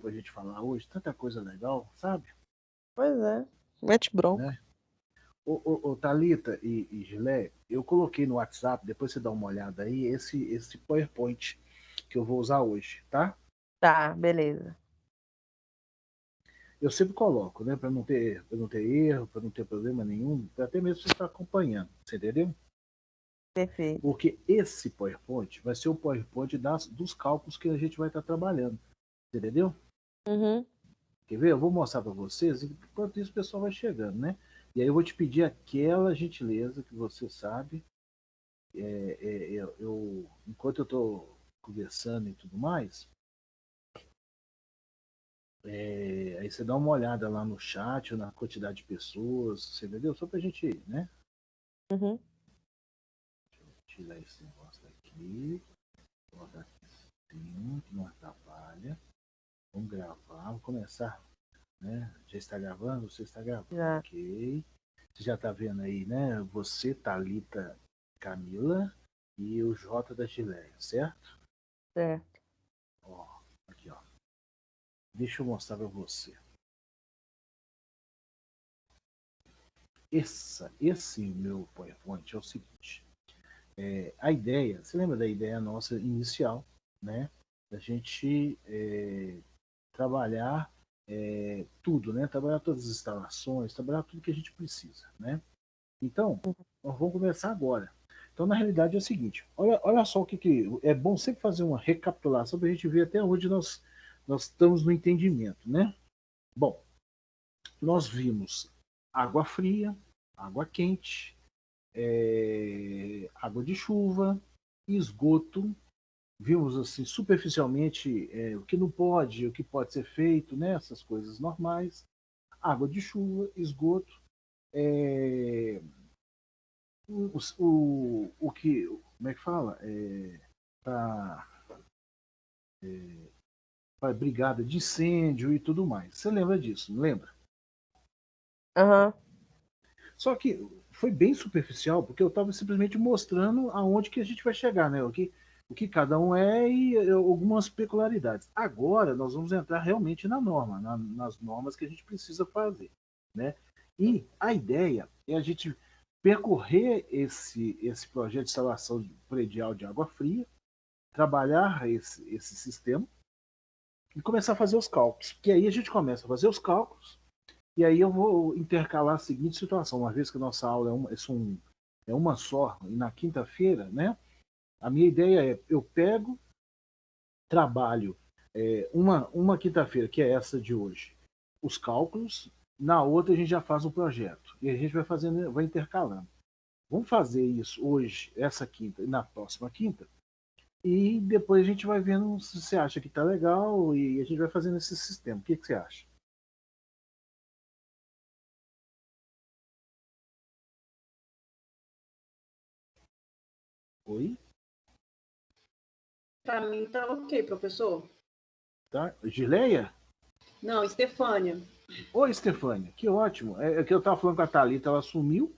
pra gente falar hoje, tanta coisa legal, sabe? Pois é. Mete bronca. Né? Ô, Thalita e Gilé, eu coloquei no WhatsApp, depois você dá uma olhada aí, esse PowerPoint que eu vou usar hoje, tá? Tá, beleza. Eu sempre coloco, né? Pra não ter erro, para não ter problema nenhum, até mesmo você estar acompanhando, você entendeu? Perfeito. Porque esse PowerPoint vai ser o PowerPoint dos cálculos que a gente vai estar trabalhando, entendeu? Uhum. Quer ver? Eu vou mostrar para vocês, enquanto isso o pessoal vai chegando, né? E aí eu vou te pedir aquela gentileza que você sabe, enquanto eu estou conversando e tudo mais, aí você dá uma olhada lá no chat, na quantidade de pessoas, você entendeu? Só para a gente, né? Uhum. Tirar esse negócio daqui, colocar aqui assim, que não atrapalha. Vamos gravar, vamos começar, né? Já está gravando? Você está gravando, Já. ok. Você já está vendo aí, né? Você, Thalita, Camila e o J da Gileia, certo? Certo. Ó, aqui, ó. Deixa eu mostrar para você. Esse meu PowerPoint é o seguinte. A ideia, você lembra da ideia nossa inicial, né? Da gente trabalhar tudo, né? Trabalhar todas as instalações, trabalhar tudo que a gente precisa, né? Então, nós vamos começar agora. Então, na realidade, é o seguinte: olha só o que é bom sempre fazer uma recapitulação para a gente ver até onde nós estamos no entendimento, né? Bom, nós vimos água fria, água quente, água de chuva, esgoto. Vimos assim superficialmente o que não pode, o que pode ser feito, né? Essas coisas normais. Água de chuva, esgoto, é, o que, como é que fala? Para brigada de incêndio e tudo mais. Você lembra disso, não lembra? Aham. Só que foi bem superficial, porque eu estava simplesmente mostrando aonde que a gente vai chegar, né? O que cada um é e algumas peculiaridades. Agora nós vamos entrar realmente na norma, nas normas que a gente precisa fazer, né? E a ideia é a gente percorrer esse projeto de instalação predial de água fria, trabalhar esse sistema e começar a fazer os cálculos. Porque aí a gente começa a fazer os cálculos e aí eu vou intercalar a seguinte situação, uma vez que a nossa aula é uma só, e na quinta-feira, né? A minha ideia é, eu pego, trabalho uma quinta-feira, que é essa de hoje, os cálculos, na outra a gente já faz o projeto. E a gente vai fazendo, vai intercalando. Vamos fazer isso hoje, essa quinta, e na próxima quinta, e depois a gente vai vendo se você acha que está legal e a gente vai fazendo esse sistema. O que, que você acha? Oi? Para mim tá ok, professor. Tá? Gileia? Não, Estefânia. Oi, Stefânia, que ótimo. É que eu estava falando com a Thalita, ela sumiu.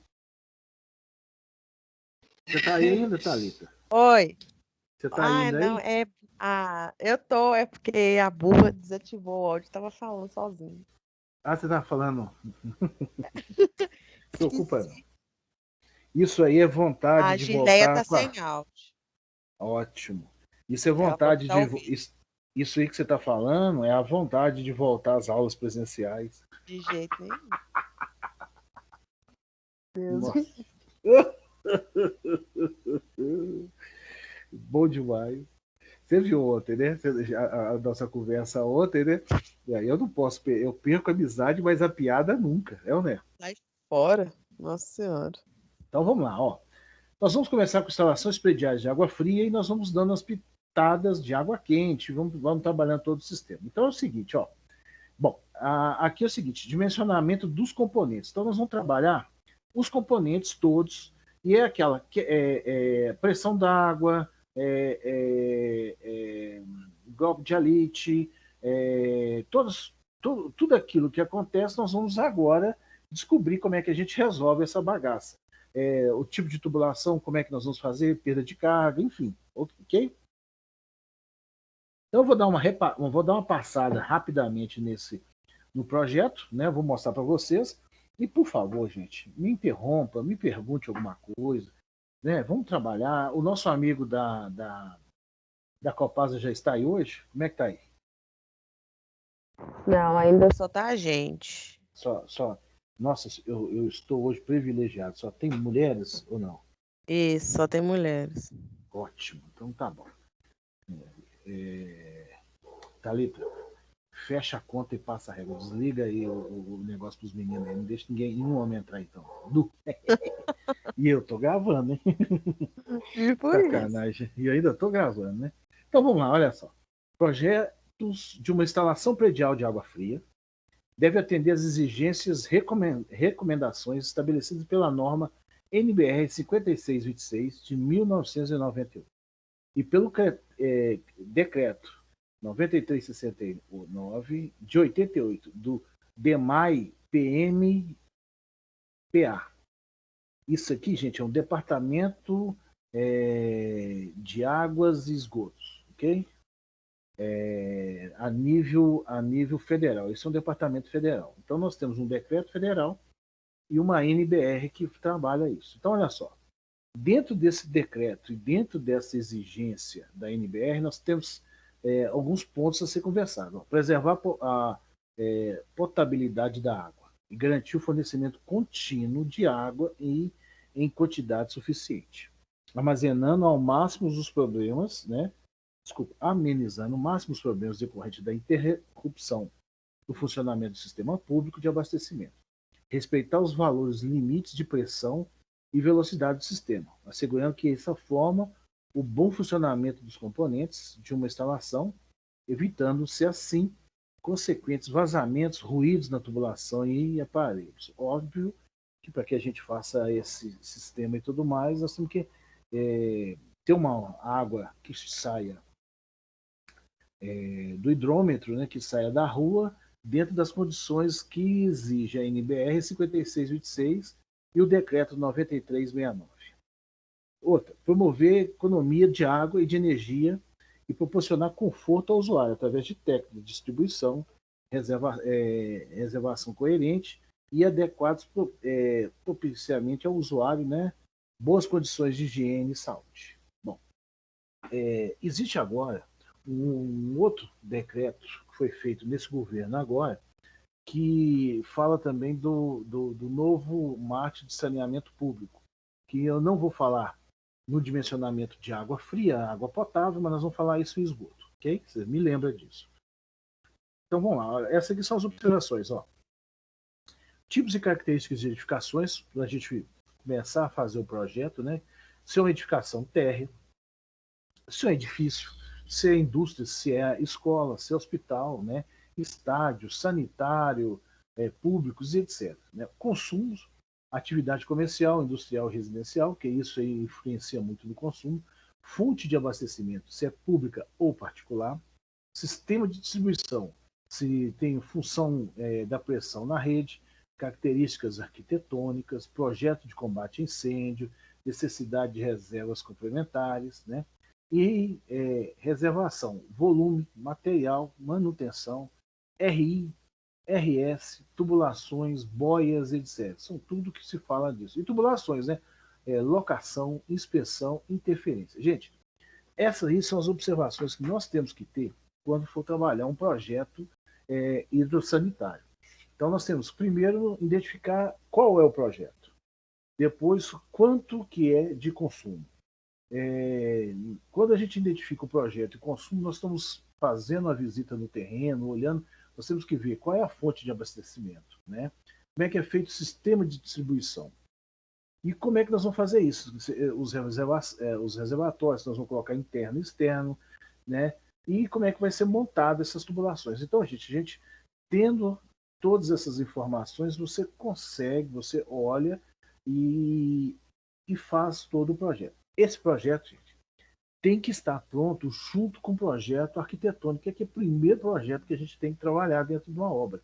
Você está aí ainda, Thalita? Oi. Você está Ah, ainda não, aí? é. Ah, eu tô, é porque a burra desativou o áudio, tava falando sozinho. Ah, você está falando. Não se preocupa, não. Esqueci. Isso aí é vontade A de Gileia voltar tá com a. sem áudio. Ótimo. Isso é Ela falou que vontade tá de. ouvindo. Isso aí que você está falando é a vontade de voltar às aulas presenciais. De jeito nenhum. Deus me Nossa. Bom demais. Você viu ontem, né? A nossa conversa ontem, né? E aí eu não posso, eu perco a amizade, mas a piada nunca, é ou não é? sai fora. Nossa Senhora. Então vamos lá, ó. Nós vamos começar com instalações prediais de água fria e nós vamos dando as pitadas de água quente, vamos trabalhando todo o sistema. Então é o seguinte, ó. Bom, aqui é o seguinte, dimensionamento dos componentes. Então nós vamos trabalhar os componentes todos e é aquela pressão d'água, golpe de alite, tudo aquilo que acontece, nós vamos agora descobrir como é que a gente resolve essa bagaça. O tipo de tubulação, como é que nós vamos fazer, perda de carga, enfim, ok? Então, eu vou dar uma passada rapidamente no projeto, né? Vou mostrar para vocês. E, por favor, gente, me interrompa, me pergunte alguma coisa, né? Vamos trabalhar. O nosso amigo da Copasa já está aí hoje? Como é que está aí? Não, ainda só tá a gente. Só... Nossa, eu estou hoje privilegiado. Só tem mulheres ou não? Isso, só tem mulheres. Ótimo, então tá bom. Thalita, fecha a conta e passa a régua. Desliga aí o negócio pros meninos aí. Não deixa nenhum homem entrar, então. E eu tô gravando, hein? E por isso. Sacanagem. E eu ainda tô gravando, né? Então vamos lá, olha só. Projetos de uma instalação predial de água fria deve atender às exigências recomendações estabelecidas pela norma NBR 5626 de 1991 e pelo decreto 9369 de 88 do DEMAI-PMPA. Isso aqui, gente, é um departamento de águas e esgotos, ok? A nível federal. Esse é um departamento federal. Então, nós temos um decreto federal e uma NBR que trabalha isso. Então, olha só. Dentro desse decreto e dentro dessa exigência da NBR, nós temos alguns pontos a ser conversados. Preservar a potabilidade da água e garantir o fornecimento contínuo de água e em quantidade suficiente, armazenando ao máximo os problemas, né? Desculpa, amenizando ao máximo os problemas decorrentes da interrupção do funcionamento do sistema público de abastecimento. Respeitar os valores limites de pressão e velocidade do sistema, assegurando que dessa forma o bom funcionamento dos componentes de uma instalação, evitando-se assim consequentes vazamentos, ruídos na tubulação e aparelhos. Óbvio que para que a gente faça esse sistema e tudo mais, nós temos que ter uma água que saia do hidrômetro, né, que saia da rua, dentro das condições que exige a NBR 5626 e o decreto 9369. Outra, promover economia de água e de energia e proporcionar conforto ao usuário através de técnicas de distribuição, reservação coerente e adequados propiciamente ao usuário, né, boas condições de higiene e saúde. Bom, existe agora um outro decreto que foi feito nesse governo agora, que fala também do novo marco de saneamento público, que eu não vou falar no dimensionamento de água fria, água potável, mas nós vamos falar isso em esgoto, ok? Você me lembra disso. Então vamos lá, essas aqui são as observações. Ó. Tipos e características de edificações, para a gente começar a fazer o projeto, né? Se é uma edificação térrea, se é um edifício, se é indústria, se é escola, se é hospital, né? Estádio, sanitário, públicos e etc. Né? Consumos, atividade comercial, industrial e residencial, que isso aí influencia muito no consumo. Fonte de abastecimento, se é pública ou particular. Sistema de distribuição, se tem função da pressão na rede, características arquitetônicas, projeto de combate a incêndio, necessidade de reservas complementares, né? E reservação, volume, material, manutenção, RI, RS, tubulações, boias, etc. São tudo que se fala disso. E tubulações, né? Locação, inspeção, interferência. Gente, essas aí são as observações que nós temos que ter quando for trabalhar um projeto hidrossanitário. Então, nós temos, primeiro, identificar qual é o projeto. Depois, quanto que é de consumo. Quando a gente identifica o projeto e consumo, nós estamos fazendo a visita no terreno, olhando, nós temos que ver qual é a fonte de abastecimento, né? Como é que é feito o sistema de distribuição. E como é que nós vamos fazer isso? Os reservatórios, nós vamos colocar interno e externo, né? E como é que vai ser montado essas tubulações. Então, a gente tendo todas essas informações, você consegue, você olha e faz todo o projeto. Esse projeto, gente, tem que estar pronto junto com o projeto arquitetônico, que é o primeiro projeto que a gente tem que trabalhar dentro de uma obra.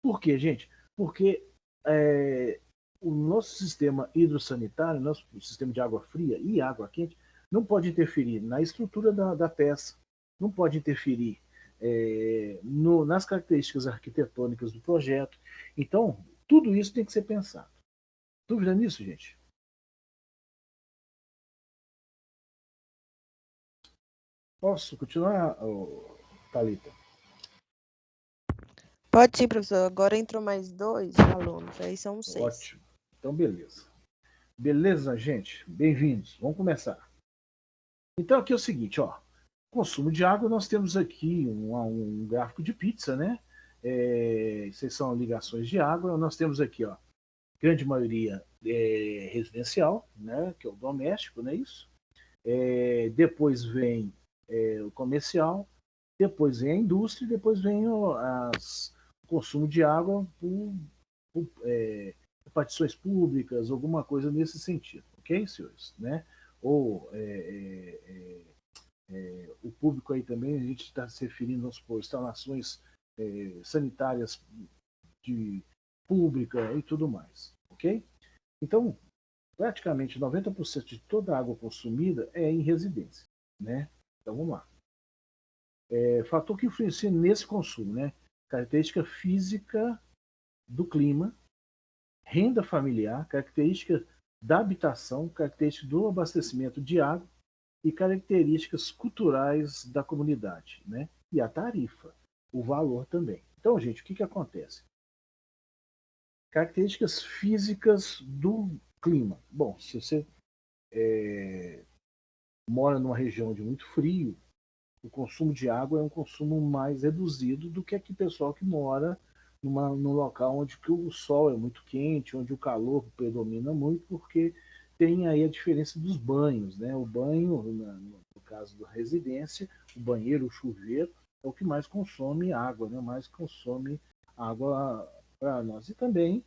Por quê, gente? Porque o nosso sistema hidrossanitário, nosso sistema de água fria e água quente, não pode interferir na estrutura da peça, não pode interferir nas características arquitetônicas do projeto. Então, tudo isso tem que ser pensado. Dúvida nisso, gente? Posso continuar, Thalita? Pode sim, professor. Agora entrou mais 2 alunos, aí são 6. Ótimo. Então, beleza. Beleza, gente? Bem-vindos. Vamos começar. Então, aqui é o seguinte, ó. Consumo de água, nós temos aqui um gráfico de pizza, né? Essas são ligações de água. Nós temos aqui, ó, grande maioria residencial, né? Que é o doméstico, não é isso? Depois vem o comercial, depois vem a indústria, depois vem o consumo de água por repartições públicas, alguma coisa nesse sentido, ok, senhores? Né? Ou o público aí também, a gente está se referindo às instalações sanitárias pública e tudo mais, ok? Então, praticamente 90% de toda a água consumida é em residência, né? Então, vamos lá. Fator que influencia nesse consumo, né? Característica física do clima, renda familiar, característica da habitação, característica do abastecimento de água e características culturais da comunidade, né? E a tarifa, o valor também. Então, gente, o que acontece? Características físicas do clima. Bom, se você mora numa região de muito frio, o consumo de água é um consumo mais reduzido do que aquele pessoal que mora num local onde o sol é muito quente, onde o calor predomina muito, porque tem aí a diferença dos banhos, né? O banho, no caso da residência, o banheiro, o chuveiro, é o que mais consome água, né? Mais consome água para nós. E também,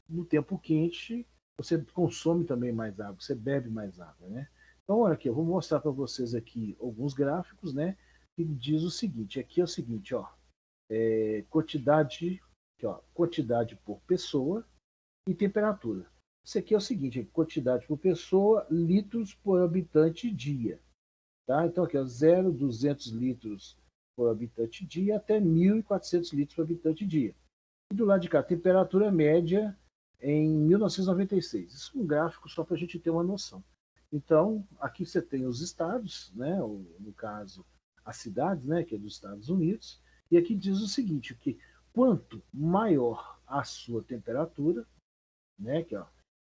no tempo quente, você consome também mais água, você bebe mais água, né? Então, olha aqui, eu vou mostrar para vocês aqui alguns gráficos, né? Que diz o seguinte, aqui é o seguinte, ó, quantidade, aqui, ó, quantidade por pessoa e temperatura. Isso aqui é o seguinte, quantidade por pessoa, litros por habitante dia. Tá? Então aqui, ó, 0,200 litros por habitante dia até 1.400 litros por habitante dia. E do lado de cá, temperatura média em 1996. Isso é um gráfico só para a gente ter uma noção. Então, aqui você tem os estados, né? No caso, as cidades, né? Que é dos Estados Unidos. E aqui diz o seguinte, que quanto maior a sua temperatura, né? Que, ó,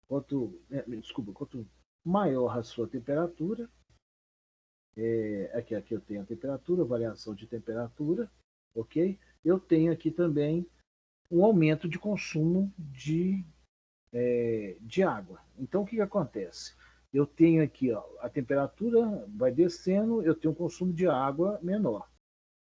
quanto maior a sua temperatura, aqui eu tenho a temperatura, variação de temperatura, ok? Eu tenho aqui também um aumento de consumo de água. Então, o que acontece? Eu tenho aqui, ó, a temperatura vai descendo, eu tenho um consumo de água menor.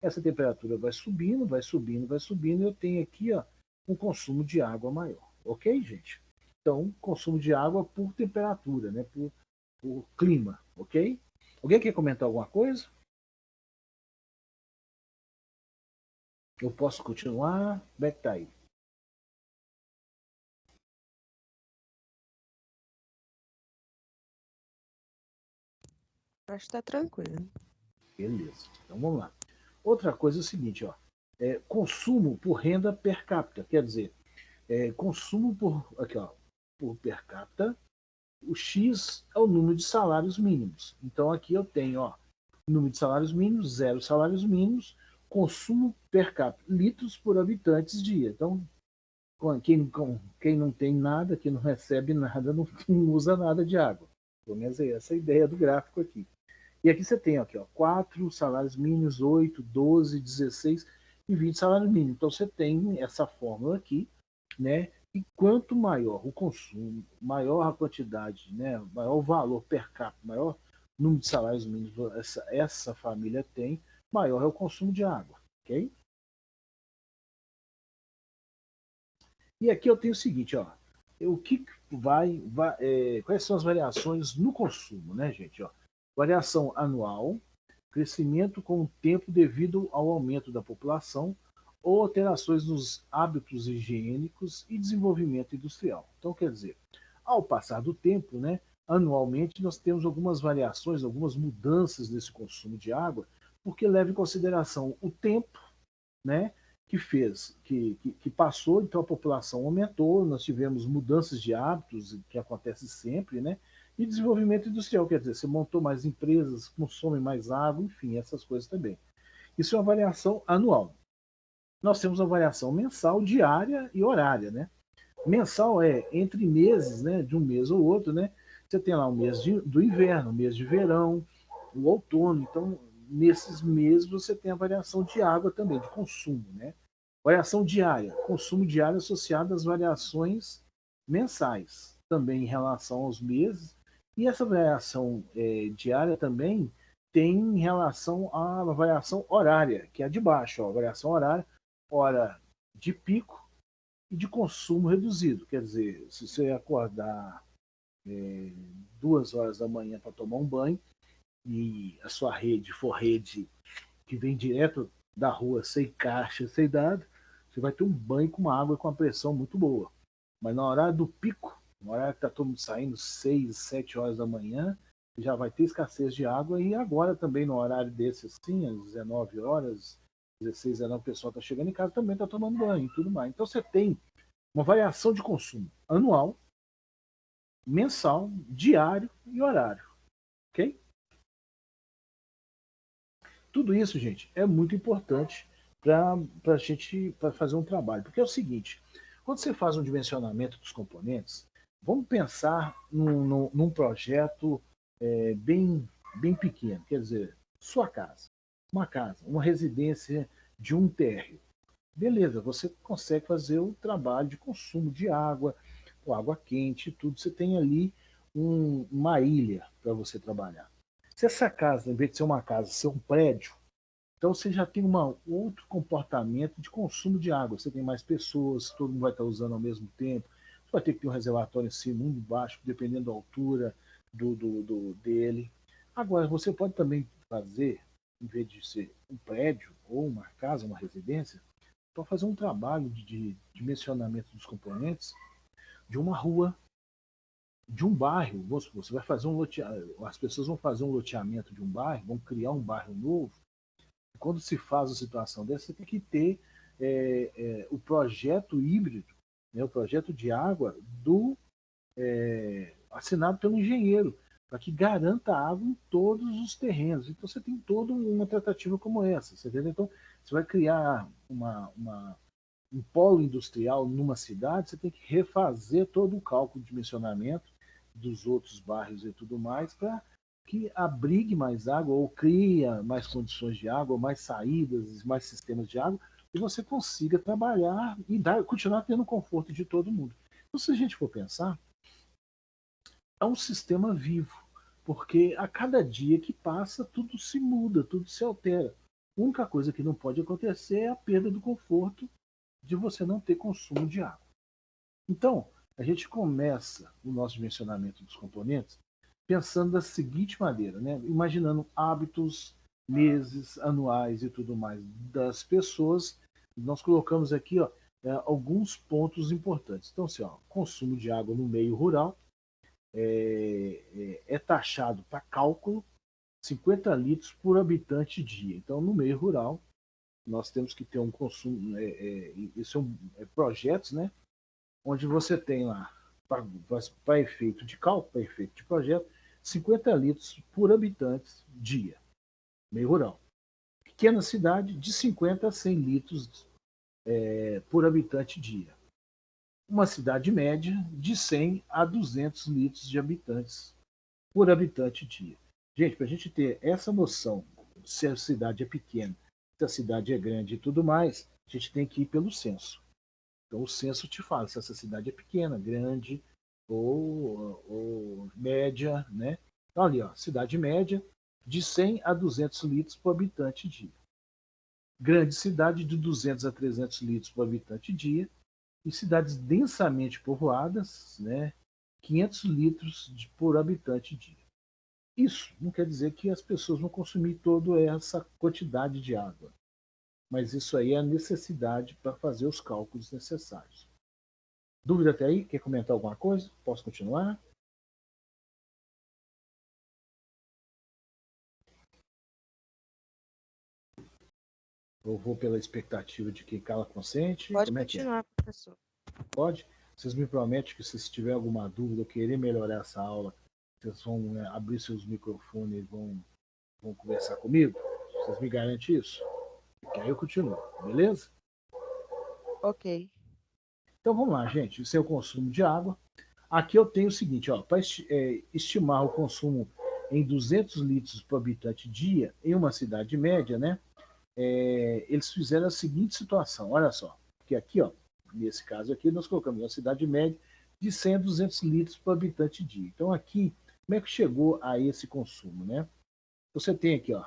Essa temperatura vai subindo, vai subindo, vai subindo, eu tenho aqui, ó, um consumo de água maior. Ok, gente? Então, consumo de água por temperatura, né? Por clima, ok? Alguém quer comentar alguma coisa? Eu posso continuar? Como é que tá aí? Acho que tá tranquilo. Beleza. Então vamos lá. Outra coisa é o seguinte, ó. Consumo por renda per capita. Quer dizer, consumo aqui, ó, por per capita, o X é o número de salários mínimos. Então aqui eu tenho, ó, número de salários mínimos, 0 salários mínimos, consumo per capita, litros por habitantes dia. Então, quem não tem nada, quem não recebe nada, não usa nada de água. Pelo menos é essa a ideia do gráfico aqui. E aqui você tem aqui, ó, 4 salários mínimos, 8, 12, 16 e 20 salários mínimos. Então você tem essa fórmula aqui, né? E quanto maior o consumo, maior a quantidade, né? Maior o valor per capita, maior número de salários mínimos essa família tem, maior é o consumo de água, ok? E aqui eu tenho o seguinte, ó, o que quais são as variações no consumo, né, gente? Ó, variação anual, crescimento com o tempo devido ao aumento da população ou alterações nos hábitos higiênicos e desenvolvimento industrial. Então, quer dizer, ao passar do tempo, né, anualmente nós temos algumas variações, algumas mudanças nesse consumo de água, porque leva em consideração o tempo, né, que passou, então a população aumentou, nós tivemos mudanças de hábitos, que acontece sempre, né, e desenvolvimento industrial, quer dizer, você montou mais empresas, consome mais água, enfim, essas coisas também. Isso é uma variação anual. Nós temos uma variação mensal, diária e horária, né? Mensal é entre meses, né, de um mês ou outro, né? Você tem lá o mês do inverno, o mês de verão, o outono. Então, nesses meses você tem a variação de água também, de consumo, né? Variação diária, consumo diário associado às variações mensais, também em relação aos meses. E essa variação diária também tem em relação à variação horária, que é a de baixo, ó, variação horária, hora de pico e de consumo reduzido. Quer dizer, se você acordar 2 horas da manhã para tomar um banho e a sua rede for rede que vem direto da rua, sem caixa, sem nada, você vai ter um banho com uma água com uma pressão muito boa. Mas na hora do pico, na hora que está todo mundo saindo, 6, 7 horas da manhã, já vai ter escassez de água. E agora também, no horário desse assim, às 19 horas, 16, 19, o pessoal está chegando em casa, também está tomando banho e tudo mais. Então você tem uma variação de consumo anual, mensal, diário e horário. Ok? Tudo isso, gente, é muito importante para a gente pra fazer um trabalho. Porque é o seguinte, quando você faz um dimensionamento dos componentes, vamos pensar num projeto bem pequeno, quer dizer, sua casa, uma residência de um térreo. Beleza, você consegue fazer o trabalho de consumo de água, com água quente, tudo. Você tem ali uma ilha para você trabalhar. Se essa casa, em vez de ser uma casa, ser um prédio, então você já tem outro comportamento de consumo de água. Você tem mais pessoas, todo mundo vai estar usando ao mesmo tempo. Você vai ter que ter um reservatório em cima, um embaixo, dependendo da altura dele. Agora, você pode também fazer, em vez de ser um prédio ou uma casa, uma residência, para fazer um trabalho de dimensionamento dos componentes de uma rua, de um bairro. Você vai fazer um loteamento, as pessoas vão fazer um loteamento de um bairro, vão criar um bairro novo. Quando se faz uma situação dessa, você tem que ter o projeto híbrido, né, o projeto de água assinado pelo engenheiro, para que garanta água em todos os terrenos. Então você tem toda uma tratativa como essa. Você entendeu? Então você vai criar um polo industrial numa cidade, você tem que refazer todo o cálculo de dimensionamento dos outros bairros e tudo mais para que abrigue mais água ou cria mais condições de água, mais saídas, mais sistemas de água, e você consiga trabalhar e continuar tendo o conforto de todo mundo. Então, se a gente for pensar, é um sistema vivo, porque a cada dia que passa, tudo se muda, tudo se altera. A única coisa que não pode acontecer é a perda do conforto de você não ter consumo de água. Então, a gente começa o nosso dimensionamento dos componentes pensando da seguinte maneira, né? Imaginando hábitos, meses, anuais e tudo mais das pessoas. Nós colocamos aqui alguns pontos importantes. Então, assim, consumo de água no meio rural é taxado para cálculo 50 litros por habitante dia. Então, no meio rural, nós temos que ter um consumo, isso são projetos, né? Onde você tem lá, para efeito de cálculo, para efeito de projeto, 50 litros por habitante dia, meio rural. Pequena cidade, de 50 a 100 litros por habitante dia. Uma cidade média, de 100 a 200 litros de habitantes por habitante dia. Gente, para a gente ter essa noção, se a cidade é pequena, se a cidade é grande e tudo mais, a gente tem que ir pelo censo. Então, o censo te fala se essa cidade é pequena, grande ou média, né? Então, ali, ó, cidade média, de 100 a 200 litros por habitante dia. Grande cidade, de 200 a 300 litros por habitante dia. E cidades densamente povoadas, né? 500 litros por habitante dia. Isso não quer dizer que as pessoas vão consumir toda essa quantidade de água. Mas isso aí é a necessidade para fazer os cálculos necessários. Dúvida até aí? Quer comentar alguma coisa? Posso continuar? Eu vou pela expectativa de quem cala consente? Pode Como é que é? continuar, professor. Pode? Vocês me prometem que se tiver alguma dúvida, eu querer melhorar essa aula, vocês vão, né, abrir seus microfones e vão conversar comigo? Vocês me garantem isso? Porque aí eu continuo, beleza? Ok. Então vamos lá, gente. Esse é o consumo de água. Aqui eu tenho o seguinte, ó, para estimar o consumo em 200 litros por habitante dia em uma cidade média, né? Eles fizeram a seguinte situação, olha só, que aqui, ó, nesse caso aqui, nós colocamos uma cidade média de 100 a 200 litros por habitante dia. Então aqui, como é que chegou a esse consumo, né? Você tem aqui, ó,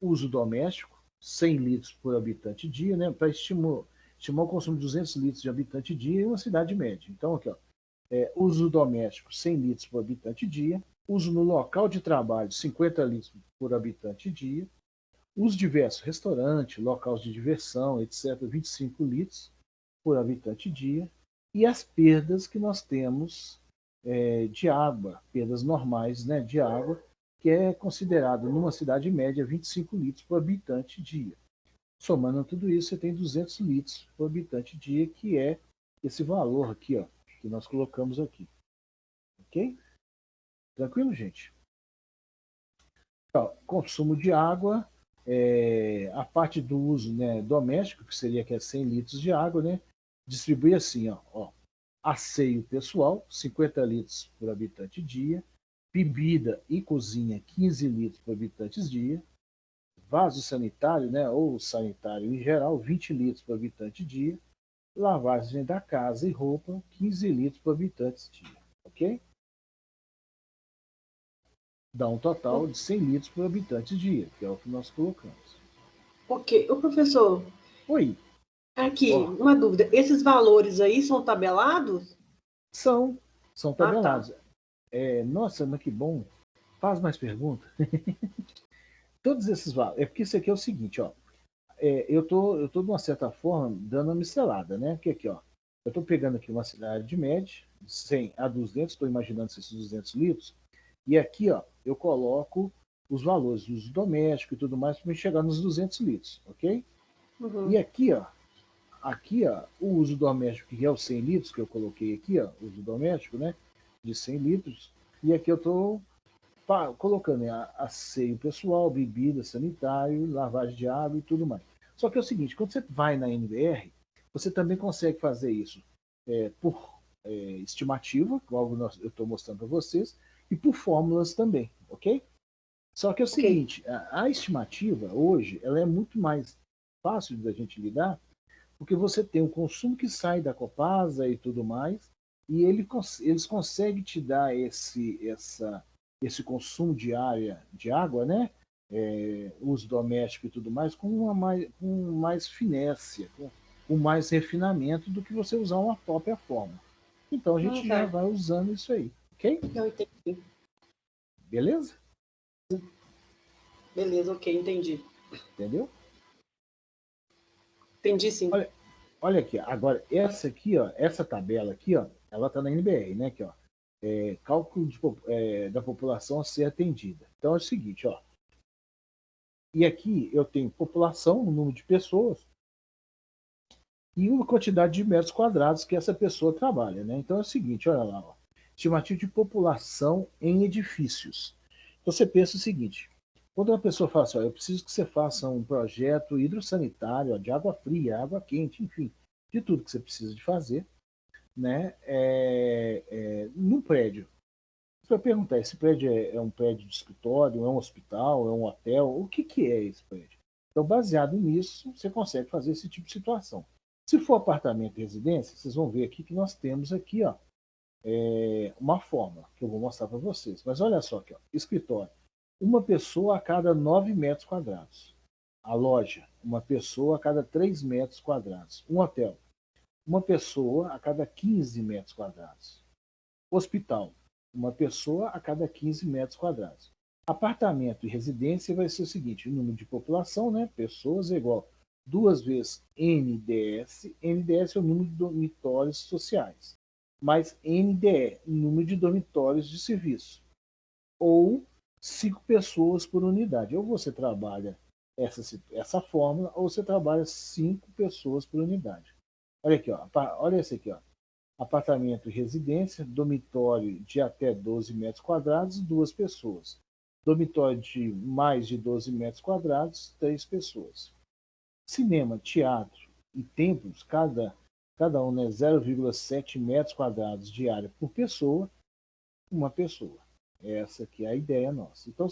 uso doméstico, 100 litros por habitante dia, né? Para estimar o consumo de 200 litros de habitante dia em uma cidade média. Então aqui, ó, uso doméstico, 100 litros por habitante dia. Uso no local de trabalho, 50 litros por habitante dia. Os diversos restaurantes, locais de diversão, etc., 25 litros por habitante dia. E as perdas que nós temos de água, perdas normais, né, de água, que é considerado numa cidade média 25 litros por habitante dia. Somando tudo isso, você tem 200 litros por habitante dia, que é esse valor aqui, ó, que nós colocamos aqui. Ok? Tranquilo, gente? Então, consumo de água, a parte do uso, né, doméstico, que seria que é 100 litros de água, né, distribui assim, ó, asseio pessoal, 50 litros por habitante dia, bebida e cozinha, 15 litros por habitante dia, vaso sanitário, né, ou sanitário em geral, 20 litros por habitante dia, lavagem da casa e roupa, 15 litros por habitante dia, ok? Dá um total de 100 litros por habitante dia, que é o que nós colocamos. Ok. O professor, Oi, aqui, ó, uma dúvida. Esses valores aí são tabelados? são Ah, tá. tabelados. Nossa, mas que bom. Faz mais perguntas. Todos esses valores. É porque isso aqui é o seguinte, ó. Eu tô de uma certa forma dando uma miscelada, né? Que aqui, ó. Eu estou pegando aqui uma cidade de média, de 100 a 200, estou imaginando esses 200 litros, e aqui, ó, eu coloco os valores do uso doméstico e tudo mais para me chegar nos 200 litros, ok? Uhum. E aqui, ó, o uso doméstico, que é os 100 litros, que eu coloquei aqui, ó, uso doméstico, né, de 100 litros, e aqui eu estou colocando asseio pessoal, bebida, sanitário, lavagem de água e tudo mais. Só que é o seguinte, quando você vai na NBR, você também consegue fazer isso por estimativa, como eu estou mostrando para vocês, e por fórmulas também, ok? Só que é o Ok. seguinte, a estimativa hoje, ela é muito mais fácil da gente lidar, porque você tem o consumo que sai da Copasa e tudo mais, e eles conseguem te dar esse consumo diário de água, né? Uso doméstico e tudo mais, com mais finesse, com mais refinamento do que você usar uma própria forma. Então a gente já Tá. vai usando isso aí, ok? Eu entendi. Beleza? Beleza, ok, entendi. Entendeu? Entendi sim. Olha, olha aqui, agora essa aqui, ó, essa tabela aqui, ó, ela está na NBR, né? Aqui, ó, cálculo da população a ser atendida. Então é o seguinte, ó, e aqui eu tenho população, o número de pessoas e uma quantidade de metros quadrados que essa pessoa trabalha, né? Então é o seguinte, olha lá, ó, estimativa de população em edifícios. Então você pensa o seguinte, quando uma pessoa fala assim, ó, eu preciso que você faça um projeto hidrossanitário, ó, de água fria, água quente, enfim, de tudo que você precisa de fazer, né? Num prédio. Você vai perguntar, esse prédio é um prédio de escritório, é um hospital, é um hotel? O que é esse prédio? Então, baseado nisso, você consegue fazer esse tipo de situação. Se for apartamento e residência, vocês vão ver aqui que nós temos aqui, ó, uma fórmula que eu vou mostrar para vocês. Mas olha só aqui, ó, escritório. Uma pessoa a cada 9 metros quadrados. A loja, uma pessoa a cada 3 metros quadrados. Um hotel, uma pessoa a cada 15 metros quadrados. Hospital, uma pessoa a cada 15 metros quadrados. Apartamento e residência vai ser o seguinte, o número de população, né, pessoas é igual 2 vezes NDS. NDS é o número de dormitórios sociais, mais NDE, número de dormitórios de serviço. Ou 5 pessoas por unidade. Ou você trabalha essa fórmula, ou você trabalha 5 pessoas por unidade. Olha aqui, ó, olha esse aqui, ó. Apartamento e residência, dormitório de até 12 metros quadrados, 2 pessoas. Dormitório de mais de 12 metros quadrados, 3 pessoas. Cinema, teatro e templos, cada um, né, 0,7 metros quadrados de área por pessoa, uma pessoa. Essa aqui é a ideia nossa. Então,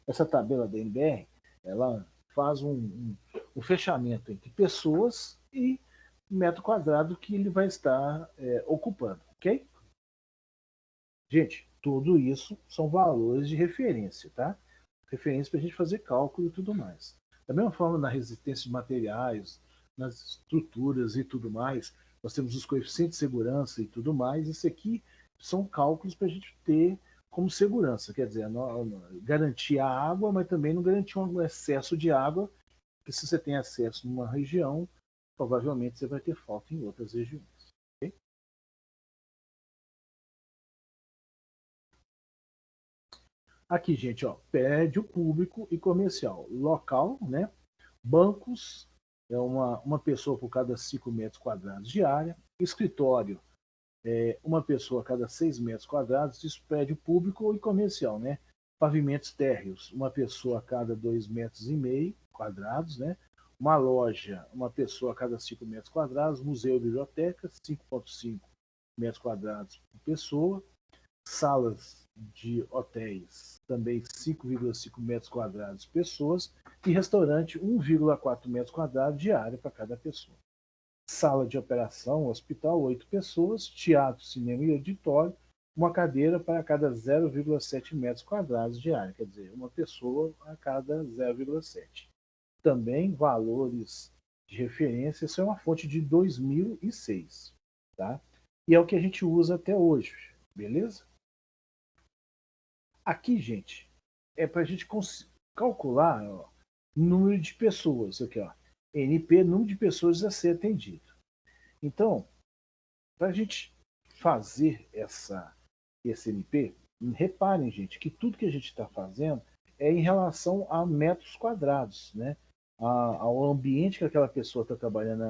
essa tabela da NBR, ela faz um fechamento entre pessoas e metro quadrado que ele vai estar ocupando, ok? Gente, tudo isso são valores de referência, tá? Referência para a gente fazer cálculo e tudo mais. Da mesma forma, na resistência de materiais, nas estruturas e tudo mais, nós temos os coeficientes de segurança e tudo mais. Isso aqui são cálculos para a gente ter como segurança, quer dizer, garantir a água, mas também não garantir um excesso de água, porque se você tem acesso numa região, provavelmente você vai ter falta em outras regiões. Okay? Aqui, gente, ó, prédio público e comercial. Local, né? Bancos, é uma pessoa por cada 5 metros quadrados de área. Escritório, uma pessoa a cada 6 metros quadrados. Isso, prédio público e comercial, né? Pavimentos térreos, uma pessoa a cada 2,5 metros quadrados, né? Uma loja, uma pessoa a cada 5 metros quadrados. Museu e biblioteca, 5,5 metros quadrados por pessoa. Salas de hotéis, também 5,5 metros quadrados pessoas. E restaurante, 1,4 metros quadrados de área para cada pessoa. Sala de operação, hospital, 8 pessoas. Teatro, cinema e auditório, uma cadeira para cada 0,7 metros quadrados de área, quer dizer, uma pessoa a cada 0,7. Também valores de referência, isso é uma fonte de 2006, tá? E é o que a gente usa até hoje, beleza? Aqui, gente, é para a gente calcular o número de pessoas, aqui, ó, NP, número de pessoas a ser atendido. Então, para a gente fazer esse NP, reparem, gente, que tudo que a gente está fazendo é em relação a metros quadrados, né? Ao ambiente que aquela pessoa está trabalhando,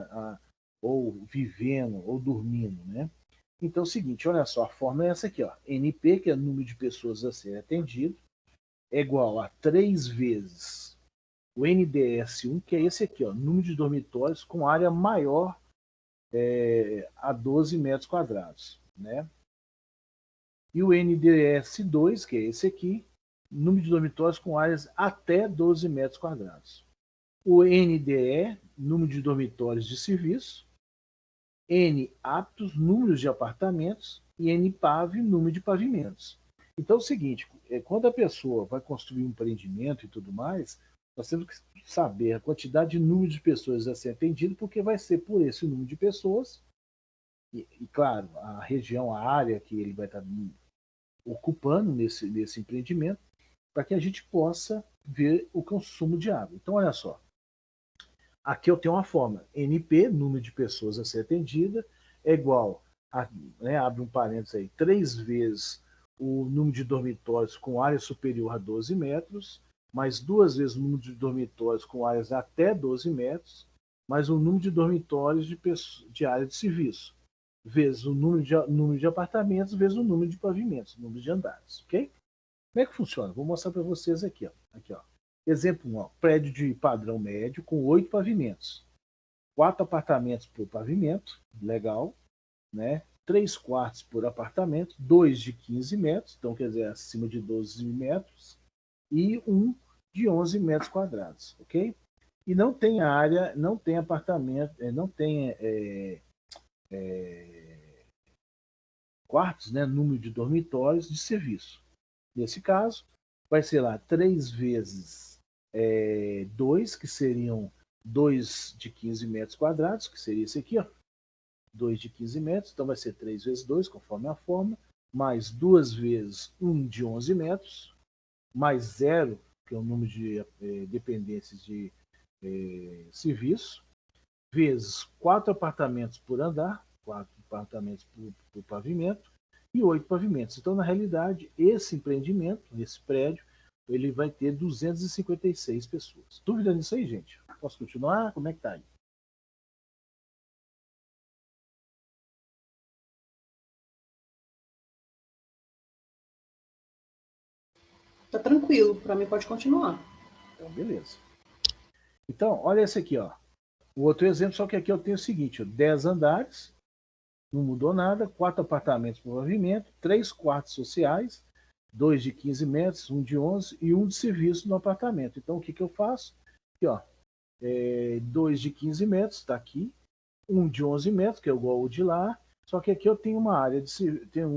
ou vivendo, ou dormindo, né? Então é o seguinte, olha só, a fórmula é essa aqui, ó. NP, que é o número de pessoas a ser atendido, é igual a 3 vezes o NDS1, que é esse aqui, ó, número de dormitórios com área maior a 12 metros quadrados, né? E o NDS2, que é esse aqui, número de dormitórios com áreas até 12 metros quadrados. O NDE, número de dormitórios de serviço. N aptos, números de apartamentos. E NPAV, número de pavimentos. Então é o seguinte, quando a pessoa vai construir um empreendimento e tudo mais, nós temos que saber a quantidade de número de pessoas a ser atendido, porque vai ser por esse número de pessoas, e claro, a região, a área que ele vai estar ocupando nesse empreendimento, para que a gente possa ver o consumo de água. Então, olha só. Aqui eu tenho uma fórmula. NP, número de pessoas a ser atendida, é igual a, né, abre um parênteses aí, 3 vezes o número de dormitórios com área superior a 12 metros, mais 2 vezes o número de dormitórios com áreas até 12 metros, mais o número de dormitórios de área de serviço, vezes o número de apartamentos, vezes o número de pavimentos, o número de andares, ok? Como é que funciona? Vou mostrar para vocês aqui, ó. Aqui, ó. Exemplo 1, ó, prédio de padrão médio com 8 pavimentos. 4 apartamentos por pavimento, legal, né? 3 quartos por apartamento, 2 de 15 metros, então quer dizer, acima de 12 metros, e 1 de 11 metros quadrados, ok? E não tem área, não tem apartamento, não tem quartos, né? Número de dormitórios de serviço. Nesse caso, vai ser lá 3 vezes 2, que seriam 2 de 15 metros quadrados, que seria esse aqui, ó. 2 de 15 metros, então vai ser 3 vezes 2, conforme a forma, mais 2 vezes 1 de 11 metros, mais 0, que é o número de dependências de serviço, vezes 4 apartamentos por andar, 4 apartamentos por pavimento, e 8 pavimentos. Então, na realidade, esse empreendimento, esse prédio, ele vai ter 256 pessoas. Dúvida nisso aí, gente? Posso continuar? Como é que tá aí? Tá tranquilo, para mim pode continuar. Então, beleza. Então, olha esse aqui, ó. O outro exemplo, só que aqui eu tenho o seguinte, ó, 10 andares, não mudou nada, 4 apartamentos por pavimento, 3 quartos sociais, 2 de 15 metros, 1 de 11 e 1 de serviço no apartamento. Então, o que eu faço? Aqui, ó, 2 de 15 metros, está aqui, 1 de 11 metros, que é igual ao de lá, só que aqui eu tenho uma área de, tenho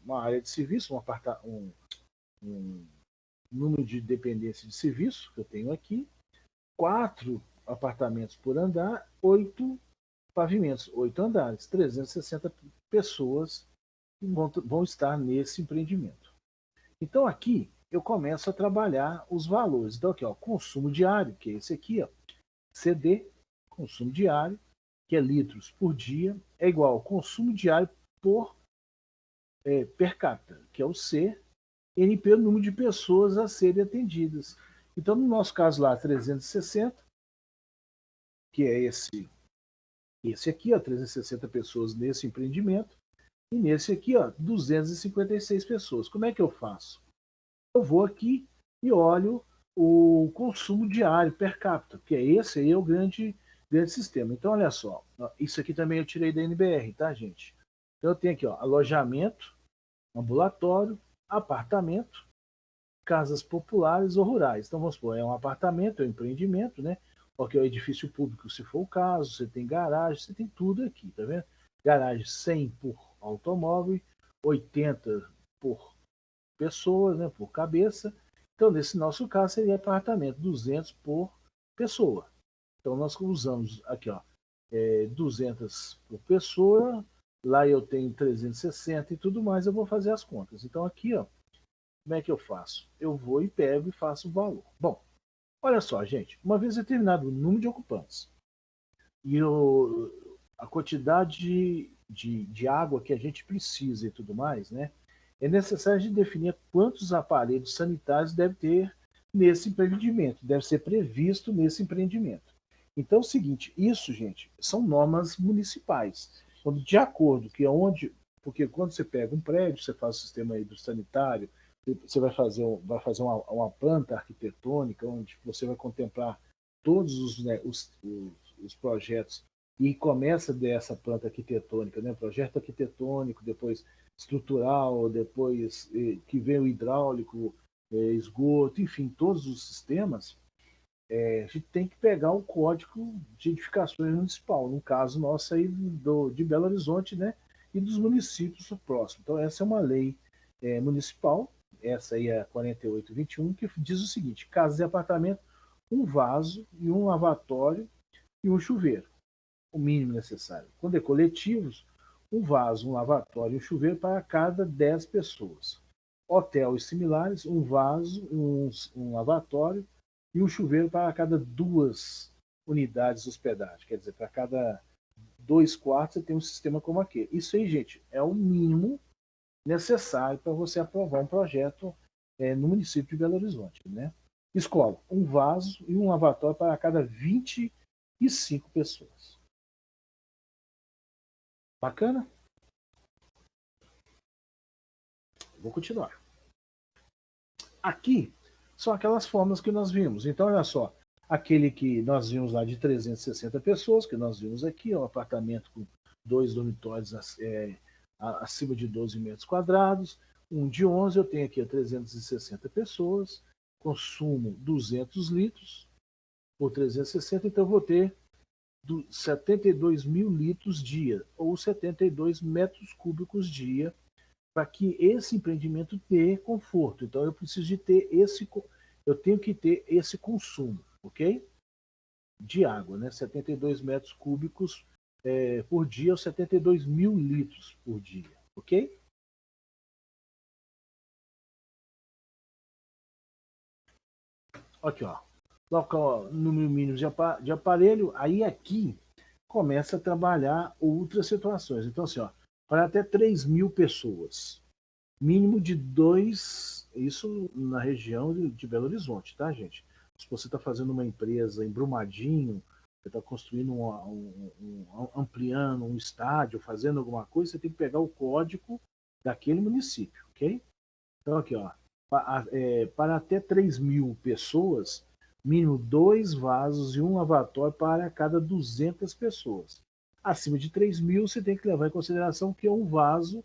uma área de serviço, um número de dependência de serviço que eu tenho aqui, 4 apartamentos por andar, 8 pavimentos, 8 andares, 360 pessoas que vão estar nesse empreendimento. Então aqui eu começo a trabalhar os valores. Então aqui, ó, consumo diário, que é esse aqui, ó, CD, consumo diário, que é litros por dia, é igual ao consumo diário por per capita, que é o C, NP, o número de pessoas a serem atendidas. Então, no nosso caso lá, 360, que é esse aqui, ó, 360 pessoas nesse empreendimento, e nesse aqui, ó, 256 pessoas. Como é que eu faço? Eu vou aqui e olho o consumo diário per capita, que é esse aí, é o grande sistema. Então, olha só, isso aqui também eu tirei da NBR, tá, gente? Então, eu tenho aqui, ó, alojamento, ambulatório, apartamento, casas populares ou rurais. Então, vamos supor, é um apartamento, é um empreendimento, né? Porque é um edifício público, se for o caso, você tem garagem, você tem tudo aqui, tá vendo? Garagem 100 por automóvel, 80 por pessoas, né, por cabeça. Então, nesse nosso caso, seria apartamento 200 por pessoa. Então, nós usamos aqui, ó, 200 por pessoa, lá eu tenho 360 e tudo mais, eu vou fazer as contas. Então, aqui, ó, como é que eu faço? Eu vou e pego e faço o valor. Bom, olha só, gente, uma vez determinado o número de ocupantes e a quantidade de água que a gente precisa e tudo mais, né? É necessário a gente definir quantos aparelhos sanitários deve ter nesse empreendimento, deve ser previsto nesse empreendimento. Então é o seguinte, isso, gente, são normas municipais. Quando de acordo que é onde, porque quando você pega um prédio, você faz o sistema aí do sanitário, você vai fazer uma planta arquitetônica onde você vai contemplar todos os, né, os projetos e começa dessa planta arquitetônica, né, projeto arquitetônico, depois estrutural, depois que vem o hidráulico, esgoto, enfim, todos os sistemas, a gente tem que pegar o código de edificações municipal, no caso nosso aí de Belo Horizonte, né, e dos municípios próximos. Então essa é uma lei municipal, essa aí é a 4821, que diz o seguinte: casas e apartamento, um vaso e um lavatório e um chuveiro, o mínimo necessário. Quando é coletivos, um vaso, um lavatório e um chuveiro para cada 10 pessoas. Hotel e similares, um vaso, um lavatório e um chuveiro para cada 2 unidades de hospedagem. Quer dizer, para cada 2 quartos você tem um sistema como aquele. Isso aí, gente, é o mínimo necessário para você aprovar um projeto no município de Belo Horizonte, né? Escola, um vaso e um lavatório para cada 25 pessoas. Bacana? Vou continuar. Aqui são aquelas fórmulas que nós vimos. Então, olha só, aquele que nós vimos lá de 360 pessoas, que nós vimos aqui, é um apartamento com 2 dormitórios acima de 12 metros quadrados, um de 11, eu tenho aqui 360 pessoas, consumo 200 litros por 360, então eu vou ter 72 mil litros dia, ou 72 metros cúbicos dia, para que esse empreendimento dê conforto. Então eu preciso de ter eu tenho que ter esse consumo, ok? De água, né? 72 metros cúbicos por dia, ou 72 mil litros por dia, ok? Aqui, ó. Local, número mínimo de aparelho, aí aqui começa a trabalhar outras situações. Então, assim, ó, para até 3 mil pessoas, mínimo de 2 isso na região de Belo Horizonte, tá, gente? Se você está fazendo uma empresa em Brumadinho, você está construindo, ampliando um estádio, fazendo alguma coisa, você tem que pegar o código daquele município, ok? Então, aqui, ó, para até 3.000 pessoas, mínimo 2 vasos e um lavatório para cada 200 pessoas. Acima de 3.000, você tem que levar em consideração que é um vaso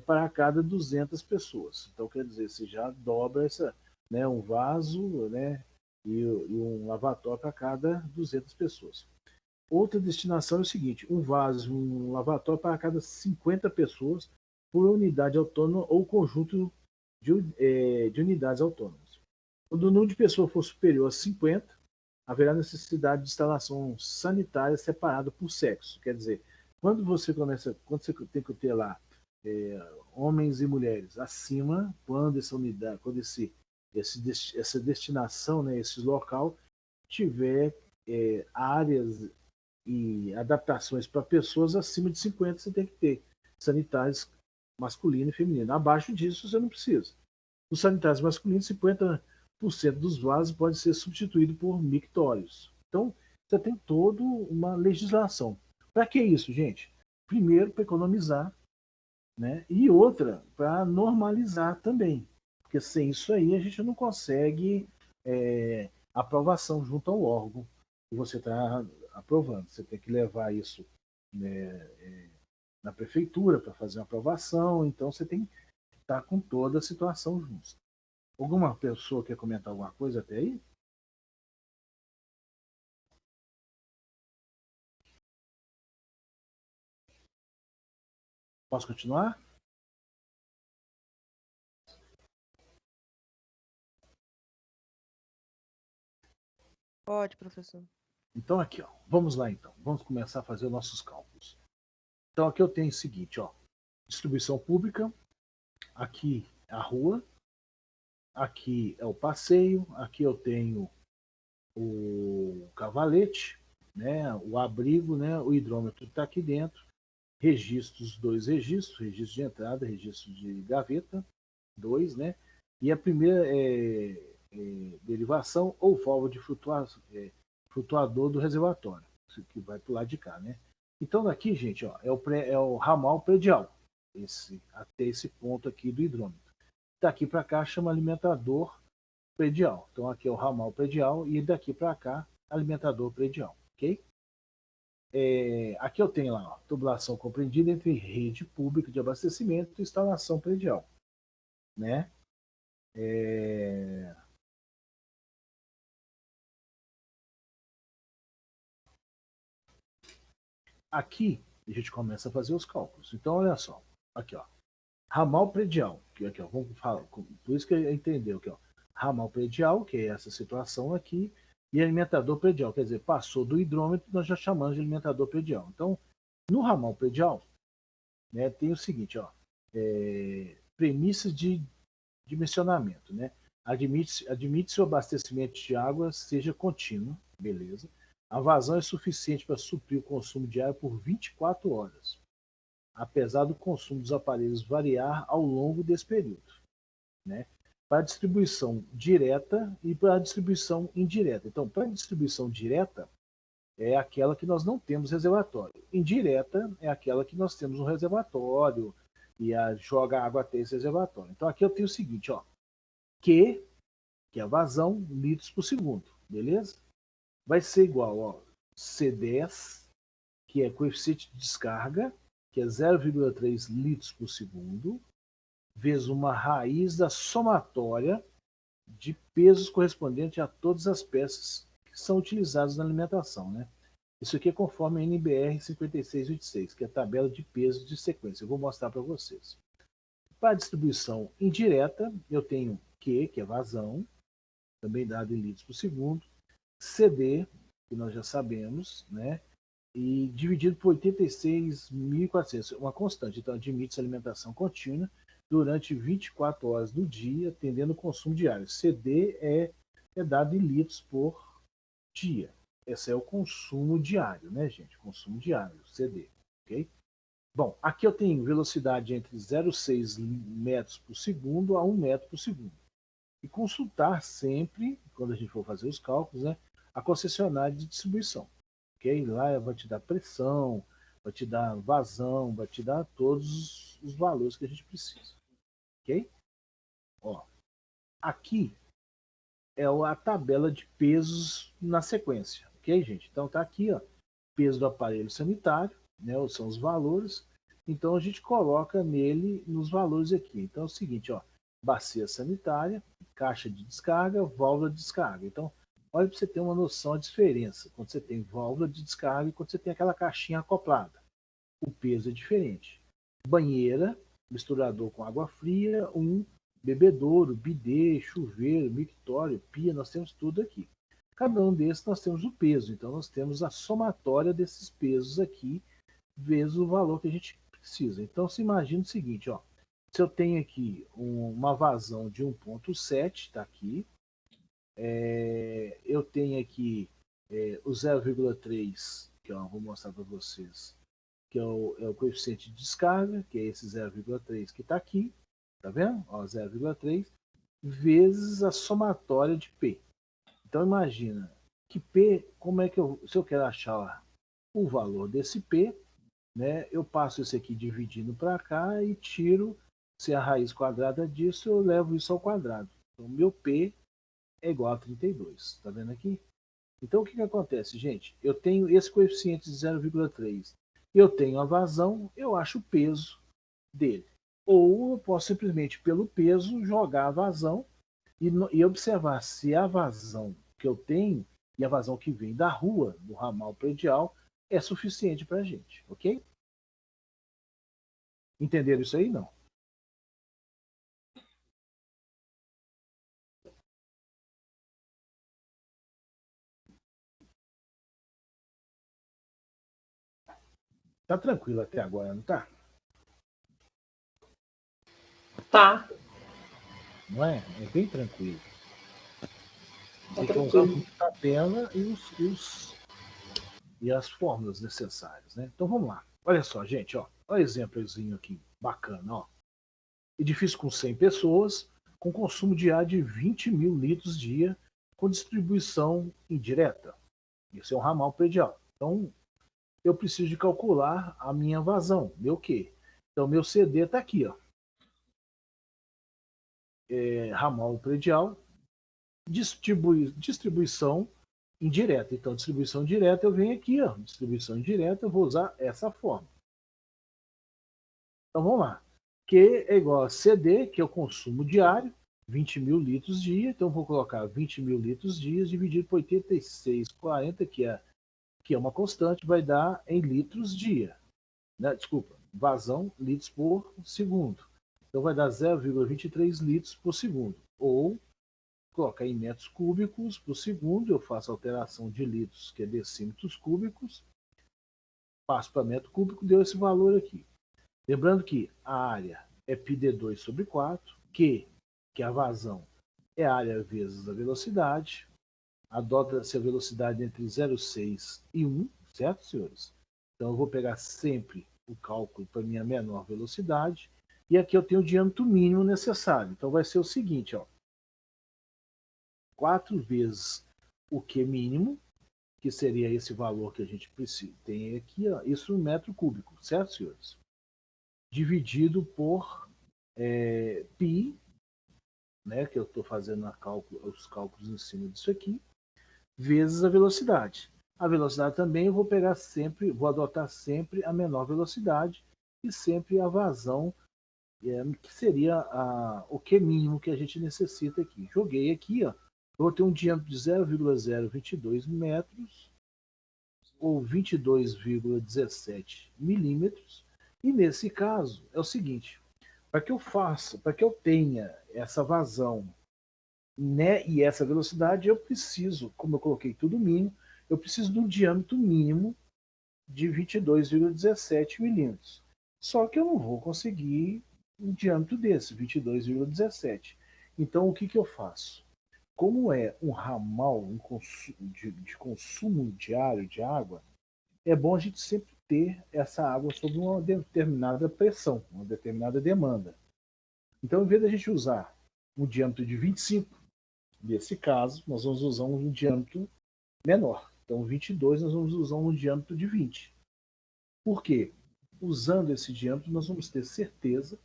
para cada 200 pessoas. Então, quer dizer, você já dobra essa, né, um vaso, né, e um lavatório para cada 200 pessoas. Outra destinação é o seguinte: um vaso, um lavatório para cada 50 pessoas por unidade autônoma ou conjunto de unidades autônomas. Quando o número de pessoas for superior a 50, haverá necessidade de instalação sanitária separada por sexo. Quer dizer, quando você tem que ter lá homens e mulheres acima, quando essa unidade, quando essa destinação, né, esse local tiver áreas e adaptações para pessoas acima de 50, você tem que ter sanitários masculino e feminino. Abaixo disso, você não precisa. Nos sanitários masculinos, 50% dos vasos pode ser substituído por mictórios. Então, você tem toda uma legislação. Para que isso, gente? Primeiro, para economizar, né? E outra, para normalizar também. Porque sem isso aí, a gente não consegue aprovação junto ao órgão que você está aprovando. Você tem que levar isso, né, na prefeitura para fazer uma aprovação, então você tem que estar com toda a situação justa. Alguma pessoa quer comentar alguma coisa até aí? Posso continuar? Pode, professor. Então aqui, ó, vamos lá então. Vamos começar a fazer os nossos cálculos. Então aqui eu tenho o seguinte, ó, distribuição pública, aqui a rua, aqui é o passeio, aqui eu tenho o cavalete, né, o abrigo, né, o hidrômetro está aqui dentro, registros, 2 registros, registro de entrada, registro de gaveta, 2, né, e a primeira derivação ou válvula de flutuador do reservatório, que vai para o lado de cá, né. Então daqui, gente, ó, é o ramal predial, até esse ponto aqui do hidrômetro. Daqui para cá chama alimentador predial. Então aqui é o ramal predial e daqui para cá alimentador predial, ok? Aqui eu tenho lá, ó, tubulação compreendida entre rede pública de abastecimento e instalação predial, né? Aqui a gente começa a fazer os cálculos. Então olha só, aqui ó, ramal predial, que aqui ó, vamos falar, por isso que entendeu aqui ó, ramal predial, que é essa situação aqui, e alimentador predial, quer dizer, passou do hidrômetro, nós já chamamos de alimentador predial. Então, no ramal predial, né, tem o seguinte, ó, premissas de dimensionamento, né? Admite-se o abastecimento de água seja contínuo, beleza. A vazão é suficiente para suprir o consumo de água por 24 horas, apesar do consumo dos aparelhos variar ao longo desse período, né? Para a distribuição direta e para a distribuição indireta. Então, para a distribuição direta, é aquela que nós não temos reservatório. Indireta é aquela que nós temos um reservatório e joga água até esse reservatório. Então aqui eu tenho o seguinte, ó, que é a vazão, litros por segundo, beleza? Vai ser igual, ó, C10, que é coeficiente de descarga, que é 0,3 litros por segundo, vezes uma raiz da somatória de pesos correspondente a todas as peças que são utilizadas na alimentação, né? Isso aqui é conforme a NBR 5626, que é a tabela de pesos de sequência. Eu vou mostrar para vocês. Para a distribuição indireta, eu tenho Q, que é vazão, também dado em litros por segundo, CD, que nós já sabemos, né? E dividido por 86.400, uma constante. Então, admite-se alimentação contínua durante 24 horas do dia, atendendo o consumo diário. CD é dado em litros por dia. Esse é o consumo diário, né, gente? Consumo diário, CD, ok? Bom, aqui eu tenho velocidade entre 0,6 metros por segundo a 1 metro por segundo. E consultar sempre, quando a gente for fazer os cálculos, né, a concessionária de distribuição. Okay? Lá vai te dar pressão, vai te dar vazão, vai te dar todos os valores que a gente precisa. Ok? Ó, aqui é a tabela de pesos na sequência. Ok, gente? Então tá aqui, ó, peso do aparelho sanitário, né, são os valores. Então a gente coloca nele nos valores aqui. Então é o seguinte, ó, bacia sanitária, caixa de descarga, válvula de descarga. Então, olha para você ter uma noção da diferença quando você tem válvula de descarga e quando você tem aquela caixinha acoplada. O peso é diferente. Banheira, misturador com água fria, bebedouro, bidê, chuveiro, mictório, pia, nós temos tudo aqui. Cada um desses nós temos o peso, então nós temos a somatória desses pesos aqui, vezes o valor que a gente precisa. Então se imagina o seguinte, ó, se eu tenho aqui uma vazão de 1,7, está aqui, eu tenho aqui o 0,3, que eu vou mostrar para vocês, que é o coeficiente de descarga, que é esse 0,3 que está aqui, tá vendo? 0,3 vezes a somatória de P. Então imagina que P, como é que se eu quero achar o valor desse P, né, eu passo esse aqui dividindo para cá e tiro, se a raiz quadrada disso, eu levo isso ao quadrado. Então meu P é igual a 32, tá vendo aqui? Então o que acontece, gente? Eu tenho esse coeficiente de 0,3, eu tenho a vazão, eu acho o peso dele. Ou eu posso simplesmente, pelo peso, jogar a vazão e observar se a vazão que eu tenho e a vazão que vem da rua, do ramal predial, é suficiente para a gente, ok? Entenderam isso aí? Não. Tá tranquilo até agora, não tá? Tá. Não é? É bem tranquilo. Tá Tem que usar tranquilo. a tabela e as fórmulas necessárias, né? Então vamos lá. Olha só, gente, ó. Olha o exemplozinho aqui, bacana, ó. Edifício com 100 pessoas, com consumo diário de 20 mil litros dia, com distribuição indireta. Isso é um ramal predial. Então, eu preciso de calcular a minha vazão, meu quê? Então, meu CD está aqui, ó. Ramal predial, distribuição indireta. Então, distribuição direta, eu venho aqui, ó. Distribuição indireta, eu vou usar essa forma. Então, vamos lá. Q é igual a CD, que é o consumo diário, 20 mil litros dia. Então, vou colocar 20 mil litros dias dividido por 86,40, que é uma constante, vai dar em litros dia. Né? Desculpa, vazão, litros por segundo. Então, vai dar 0,23 litros por segundo. Ou, colocar em metros cúbicos por segundo, eu faço alteração de litros, que é decímetros cúbicos, passo para metro cúbico, deu esse valor aqui. Lembrando que a área é πd2 sobre 4, que é a vazão, é a área vezes a velocidade, adota-se a velocidade entre 0,6 e 1, certo, senhores? Então eu vou pegar sempre o cálculo para minha menor velocidade, e aqui eu tenho o diâmetro mínimo necessário. Então vai ser o seguinte, ó, 4 vezes o Q mínimo, que seria esse valor que a gente precisa, tem aqui, ó, isso no metro cúbico, certo, senhores? Dividido por π, né, que eu estou fazendo os cálculos em cima disso aqui, vezes a velocidade. A velocidade também eu vou pegar sempre, vou adotar sempre a menor velocidade e sempre a vazão, que seria o Q mínimo que a gente necessita aqui. Joguei aqui, ó, eu vou ter um diâmetro de 0,022 metros ou 22,17 milímetros. E nesse caso é o seguinte, para que eu tenha essa vazão, né, e essa velocidade, eu preciso, como eu coloquei tudo mínimo, eu preciso de um diâmetro mínimo de 22,17 milímetros. Só que eu não vou conseguir um diâmetro desse, 22,17. Então, o que eu faço? Como é um ramal de consumo diário de água, é bom a gente sempre ter essa água sob uma determinada pressão, uma determinada demanda. Então, em vez de a gente usar um diâmetro de 25, nesse caso, nós vamos usar um diâmetro menor. Então, 22 nós vamos usar um diâmetro de 20. Por quê? Usando esse diâmetro, nós vamos ter certeza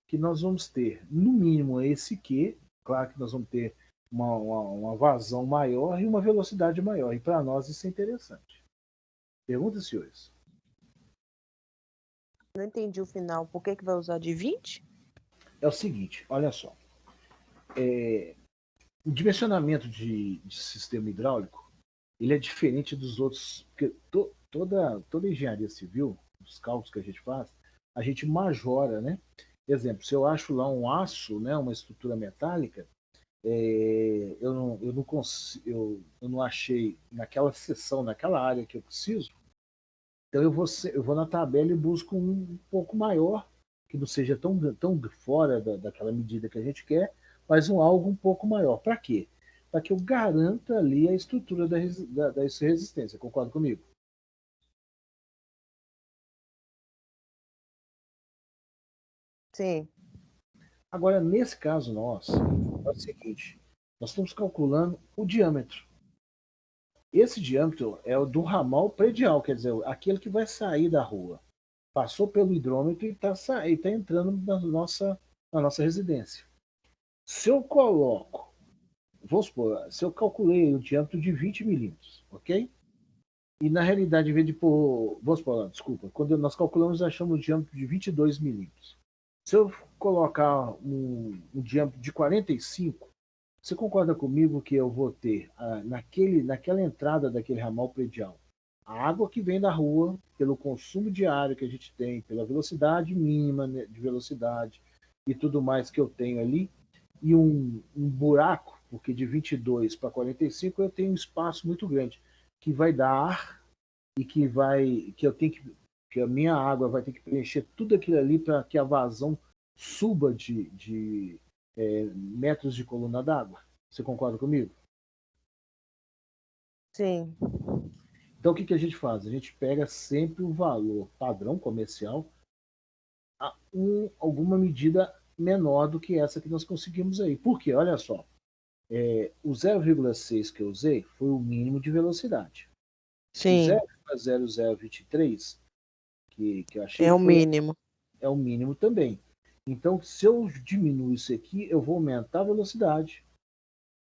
que nós vamos ter, no mínimo, esse Q. Claro que nós vamos ter uma vazão maior e uma velocidade maior. E para nós isso é interessante. Pergunta, senhores. Não entendi o final. Por que vai usar de 20? É o seguinte, olha só. O dimensionamento de sistema hidráulico, ele é diferente dos outros. Porque toda engenharia civil, os cálculos que a gente faz, a gente majora, né? Exemplo, se eu acho lá um aço, né, uma estrutura metálica, eu não achei naquela seção, naquela área que eu preciso, então eu vou na tabela e busco um pouco maior, que não seja tão fora daquela medida que a gente quer, mas algo um pouco maior. Para quê? Para que eu garanta ali a estrutura da resistência. Concorda comigo? Sim. Agora, nesse caso nosso, é o seguinte, nós estamos calculando o diâmetro. Esse diâmetro é o do ramal predial, quer dizer, aquele que vai sair da rua. Passou pelo hidrômetro e está entrando na nossa residência. Se eu coloco, vamos supor, se eu calculei o diâmetro de 20 milímetros, ok? E na realidade, em vez de pôr, vamos supor, desculpa, quando nós calculamos, nós achamos o diâmetro de 22 milímetros. Se eu colocar um diâmetro de 45, você concorda comigo que eu vou ter naquela entrada daquele ramal predial a água que vem da rua, pelo consumo diário que a gente tem, pela velocidade mínima de velocidade e tudo mais que eu tenho ali, e um buraco, porque de 22 para 45 eu tenho um espaço muito grande, que vai dar ar e que a minha água vai ter que preencher tudo aquilo ali para que a vazão suba de metros de coluna d'água. Você concorda comigo? Sim. Então, o que a gente faz? A gente pega sempre o valor padrão comercial a alguma medida menor do que essa que nós conseguimos aí. Por quê? Olha só. O 0,6 que eu usei foi o mínimo de velocidade. O Sim. 0,0023 que eu achei É o mínimo. É o mínimo também. Então, se eu diminuir isso aqui, eu vou aumentar a velocidade.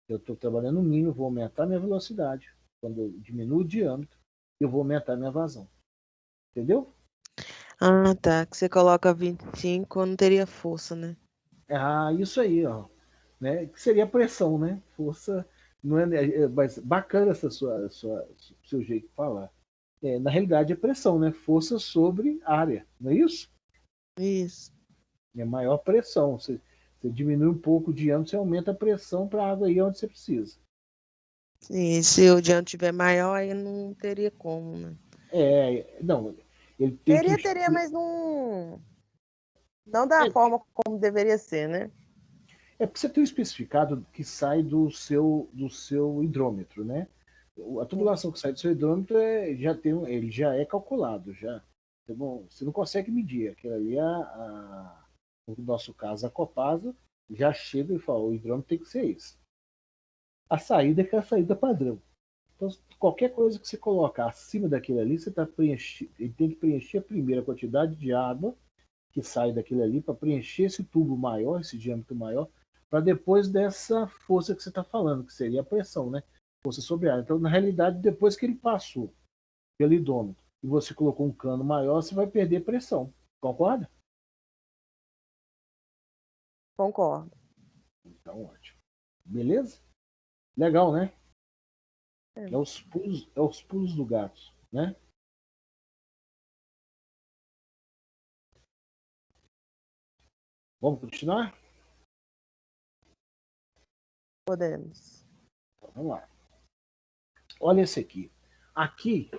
Eu estou trabalhando no mínimo, eu vou aumentar a minha velocidade. Quando eu diminuo o diâmetro, eu vou aumentar a minha vazão. Entendeu? Ah, tá. Que você coloca 25, não teria força, né? Ah, isso aí, ó. Né? Que seria pressão, né? Força. Não mas bacana seu jeito de falar. Na realidade, é pressão, né? Força sobre área, não é isso? Isso. É maior pressão. Você diminui um pouco o diâmetro, você aumenta a pressão para a água aí onde você precisa. E se o diâmetro tiver maior, aí não teria como, né? Não, ele tem que. Teria, mas não da forma como deveria ser, né? É porque você tem um especificado que sai do seu hidrômetro, né? A tubulação que sai do seu hidrômetro ele já é calculado, já. Você não consegue medir. Aquilo ali, no nosso caso, a Copasa já chega e fala, o hidrômetro tem que ser isso. A saída é aquela saída padrão. Então, qualquer coisa que você colocar acima daquele ali, você ele tem que preencher a primeira quantidade de água que sai daquele ali para preencher esse tubo maior, esse diâmetro maior, para depois dessa força que você está falando, que seria a pressão, né? Força sobre ar. Então, na realidade, depois que ele passou pelo hidrômetro e você colocou um cano maior, você vai perder pressão. Concorda? Concordo. Então, ótimo. Beleza? Legal, né? É. É os pulos do gato, né? Vamos continuar? Podemos. Então, vamos lá. Olha esse aqui. Aqui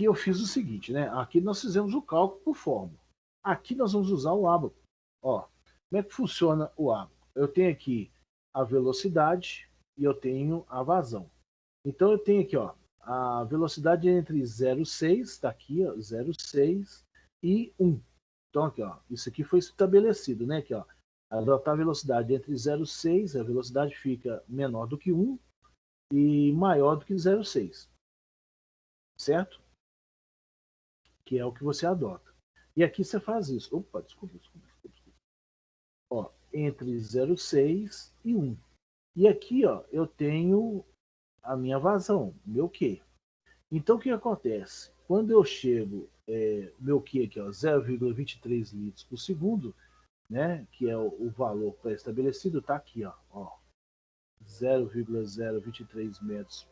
eu fiz o seguinte, né? Aqui nós fizemos o cálculo por fórmula. Aqui nós vamos usar o ábaco. Ó, como é que funciona o ábaco? Eu tenho aqui a velocidade e eu tenho a vazão. Então eu tenho aqui, ó, a velocidade é entre 0,6, está aqui, ó, 0,6 e 1. Então, aqui, ó, isso aqui foi estabelecido, né? Aqui, ó, adotar a velocidade entre 0,6, a velocidade fica menor do que 1 e maior do que 0,6, certo? Que é o que você adota. E aqui você faz isso. Opa, desculpa. Ó, entre 0,6 e 1. E aqui, ó, eu tenho a minha vazão, meu Q. Então, o que acontece? Quando eu chego, meu Q aqui, ó, 0,23 litros por segundo, né, que é o valor pré-estabelecido, está aqui, ó, 0,023 metros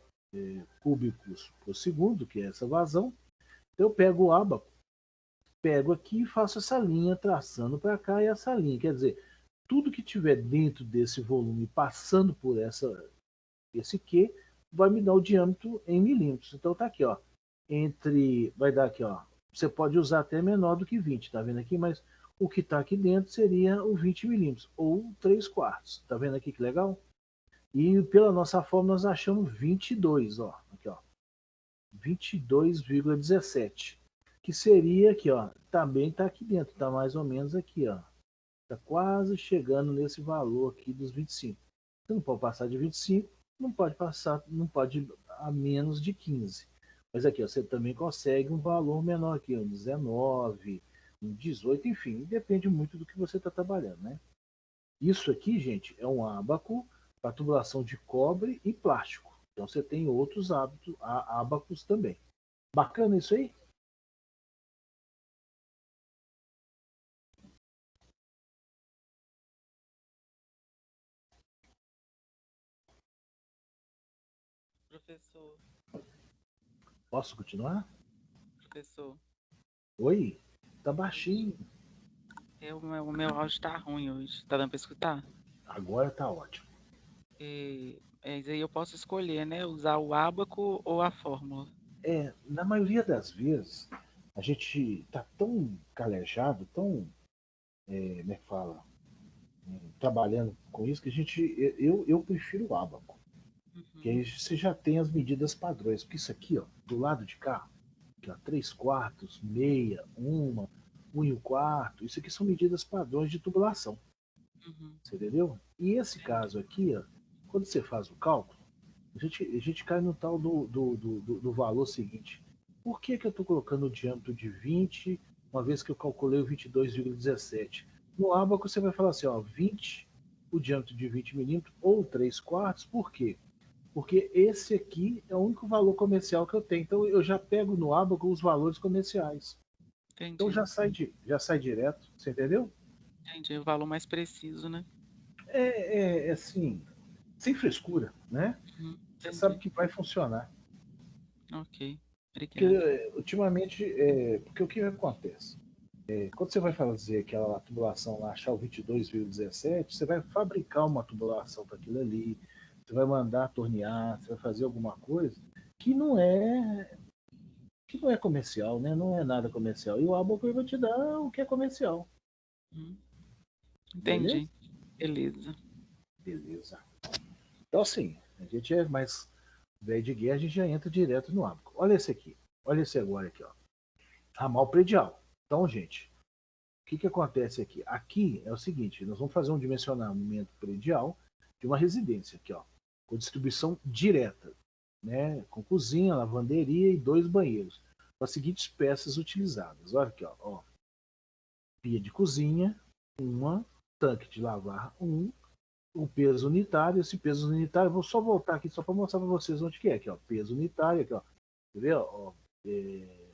cúbicos por segundo, que é essa vazão. Eu pego o ábaco, pego aqui e faço essa linha traçando para cá e essa linha. Quer dizer, tudo que tiver dentro desse volume passando por esse Q vai me dar o diâmetro em milímetros. Então tá aqui, ó, vai dar aqui, ó, você pode usar até menor do que 20, tá vendo aqui? Mas o que está aqui dentro seria o 20 milímetros, ou 3 quartos. Tá vendo aqui que legal? E pela nossa forma nós achamos 22, ó, aqui, ó, 22,17, que seria aqui, ó, também está aqui dentro, está mais ou menos aqui, ó, está quase chegando nesse valor aqui dos 25. Você não pode passar de 25, não pode ir a menos de 15. Mas aqui, ó, você também consegue um valor menor aqui, um 19, um 18, enfim, depende muito do que você está trabalhando, né? Isso aqui, gente, é um ábaco para tubulação de cobre e plástico. Então você tem outros ábacos também. Bacana isso aí? Professor, Posso continuar? professor, Oi? Tá hoje baixinho. o meu áudio tá ruim hoje. Tá dando pra escutar? Agora tá ótimo. Isso aí eu posso escolher, né? Usar o ábaco ou a fórmula. Na maioria das vezes, a gente tá tão calejado, tão, como é que fala, trabalhando com isso, que eu prefiro o ábaco. Que Uhum, aí você já tem as medidas padrões. Porque isso aqui, ó, do lado de cá, aqui, ó, 3 quartos, meia, uma, 1 e 1 quarto, isso aqui são medidas padrões de tubulação. uhum, Você entendeu? E esse entendi. caso aqui, ó, quando você faz o cálculo, a gente cai no tal do valor seguinte. Por que eu estou colocando o diâmetro de 20, uma vez que eu calculei o 22,17? No ábaco você vai falar assim, ó, 20, o diâmetro de 20 milímetros, ou 3 quartos, por quê? Porque esse aqui é o único valor comercial que eu tenho. Então eu já pego no ábaco os valores comerciais. Então Entendi. já sai direto, você entendeu? Entendi. O valor mais preciso, né? É assim, sem frescura, né? Uhum, Você sabe entendi. que vai funcionar. Ok. Porque Obrigado. ultimamente, porque o que acontece? Quando você vai fazer aquela tubulação lá, achar o 22,17, você vai fabricar uma tubulação para aquilo ali, você vai mandar tornear, você vai fazer alguma coisa que não é que não é comercial, né? Não é nada comercial. E o Abaco vai te dar o que é comercial. Uhum, Beleza? entendi. Beleza. Beleza. Então, assim, a gente é mais velho de guerra, a gente já entra direto no Abaco. Olha esse aqui. Olha esse agora aqui, ó. Ramal predial. Então, gente, o que acontece aqui? Aqui é o seguinte, nós vamos fazer um dimensionamento predial de uma residência aqui, ó, com distribuição direta, né, com cozinha, lavanderia e 2 banheiros, com as seguintes peças utilizadas. Olha aqui, ó, pia de cozinha, uma, tanque de lavar, o peso unitário, esse peso unitário, vou só voltar aqui só para mostrar para vocês onde que é, aqui, ó, peso unitário, aqui, ó, quer ver, ó,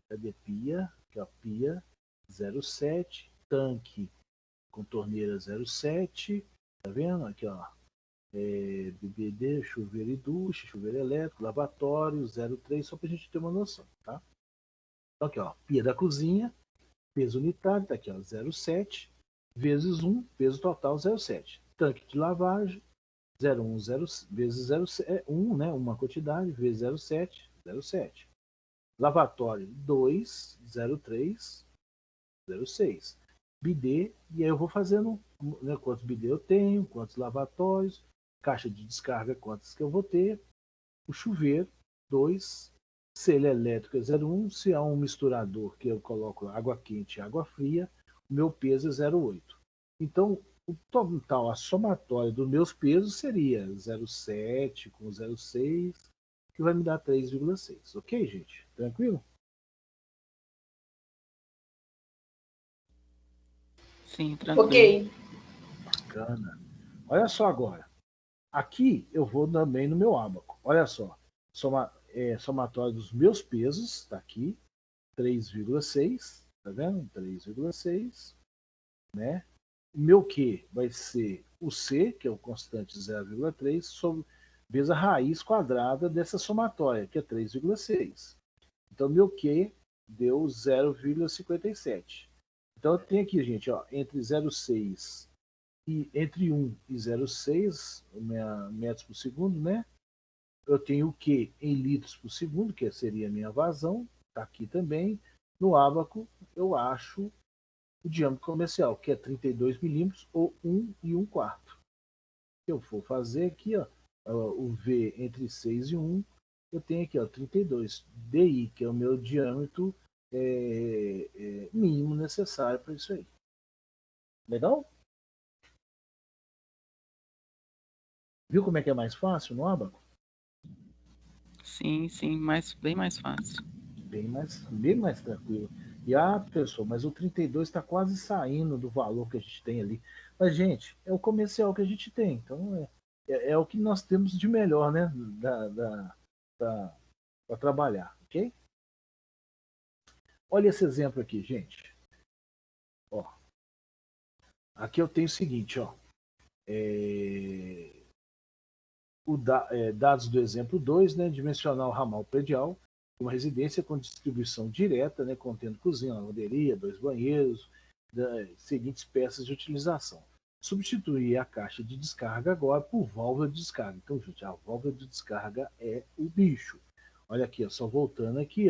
cadê pia, aqui, ó, pia 07, tanque com torneira 07, tá vendo? Aqui, ó, BBD, chuveiro e ducha, chuveiro elétrico, lavatório 03, só pra gente ter uma noção, tá? Então aqui, ó, pia da cozinha, peso unitário, tá aqui, ó, 0,7 vezes 1, peso total 0,7. Tanque de lavagem, 0,1 0, vezes 0,1, né, uma quantidade, vezes 0,7, 0,7. Lavatório 2, 0,3, 0,6. Bidê, e aí eu vou fazendo, né, quantos bidê eu tenho, quantos lavatórios, caixa de descarga, quantas que eu vou ter, o chuveiro, 2, se ele é elétrico é 0,1, se há um misturador que eu coloco água quente e água fria, o meu peso é 0,8. Então, o total, a somatória dos meus pesos seria 0,7 com 0,6, que vai me dar 3,6. Ok, gente? Tranquilo? Sim, Ok. tranquilo. Bacana. Olha só agora. Aqui eu vou também no meu ábaco. Olha só. Somatório dos meus pesos, está aqui. 3,6. Tá vendo? 3,6. Né? O meu Q vai ser o C, que é o constante 0,3, sobre vezes a raiz quadrada dessa somatória, que é 3,6. Então, meu Q deu 0,57. Então, eu tenho aqui, gente, ó, entre 0,6 e entre 1 e 0,6 metros por segundo, né? Eu tenho o Q em litros por segundo, que seria a minha vazão, está aqui também. No ábaco, eu acho o diâmetro comercial, que é 32 milímetros ou 1 e 1 quarto. Se eu for fazer aqui, ó, o V entre 6 e 1, eu tenho aqui, ó, 32 DI, que é o meu diâmetro mínimo necessário para isso aí. Legal? Viu como é que é mais fácil no ábaco? Sim, sim, bem mais fácil. Bem mais tranquilo. E pessoal, mas o 32 está quase saindo do valor que a gente tem ali. Mas, gente, é o comercial que a gente tem. Então, é o que nós temos de melhor, né? Para trabalhar, ok? Olha esse exemplo aqui, gente. Ó, aqui eu tenho o seguinte, ó. Dados do exemplo 2, né? Dimensionar o ramal predial, uma residência com distribuição direta, né, contendo cozinha, lavanderia, 2 banheiros, seguintes peças de utilização. Substituir a caixa de descarga agora por válvula de descarga. Então, gente, a válvula de descarga é o bicho. Olha aqui, ó, só voltando aqui,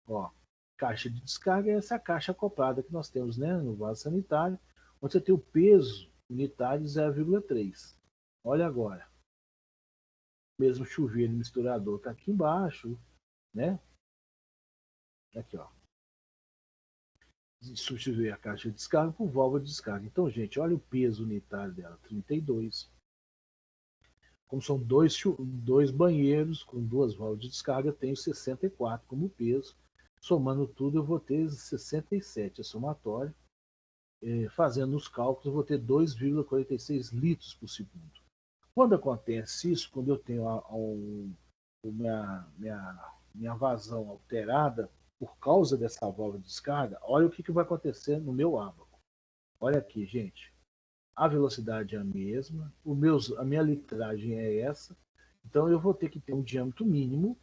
ó, caixa de descarga é essa caixa acoplada que nós temos, né, no vaso sanitário, onde você tem o peso unitário 0,3. Olha agora, mesmo chuveiro misturador está aqui embaixo, né? Aqui, ó. Substituir a caixa de descarga por válvula de descarga. Então, gente, olha o peso unitário dela, 32. Como são dois banheiros com 2 válvulas de descarga, eu tenho 64 como peso. Somando tudo, eu vou ter 67 a somatória. Fazendo os cálculos, eu vou ter 2,46 litros por segundo. Quando acontece isso, quando eu tenho minha vazão alterada por causa dessa válvula de descarga, olha o que vai acontecer no meu ábaco. Olha aqui, gente. A velocidade é a mesma, a minha litragem é essa, então eu vou ter que ter um diâmetro mínimo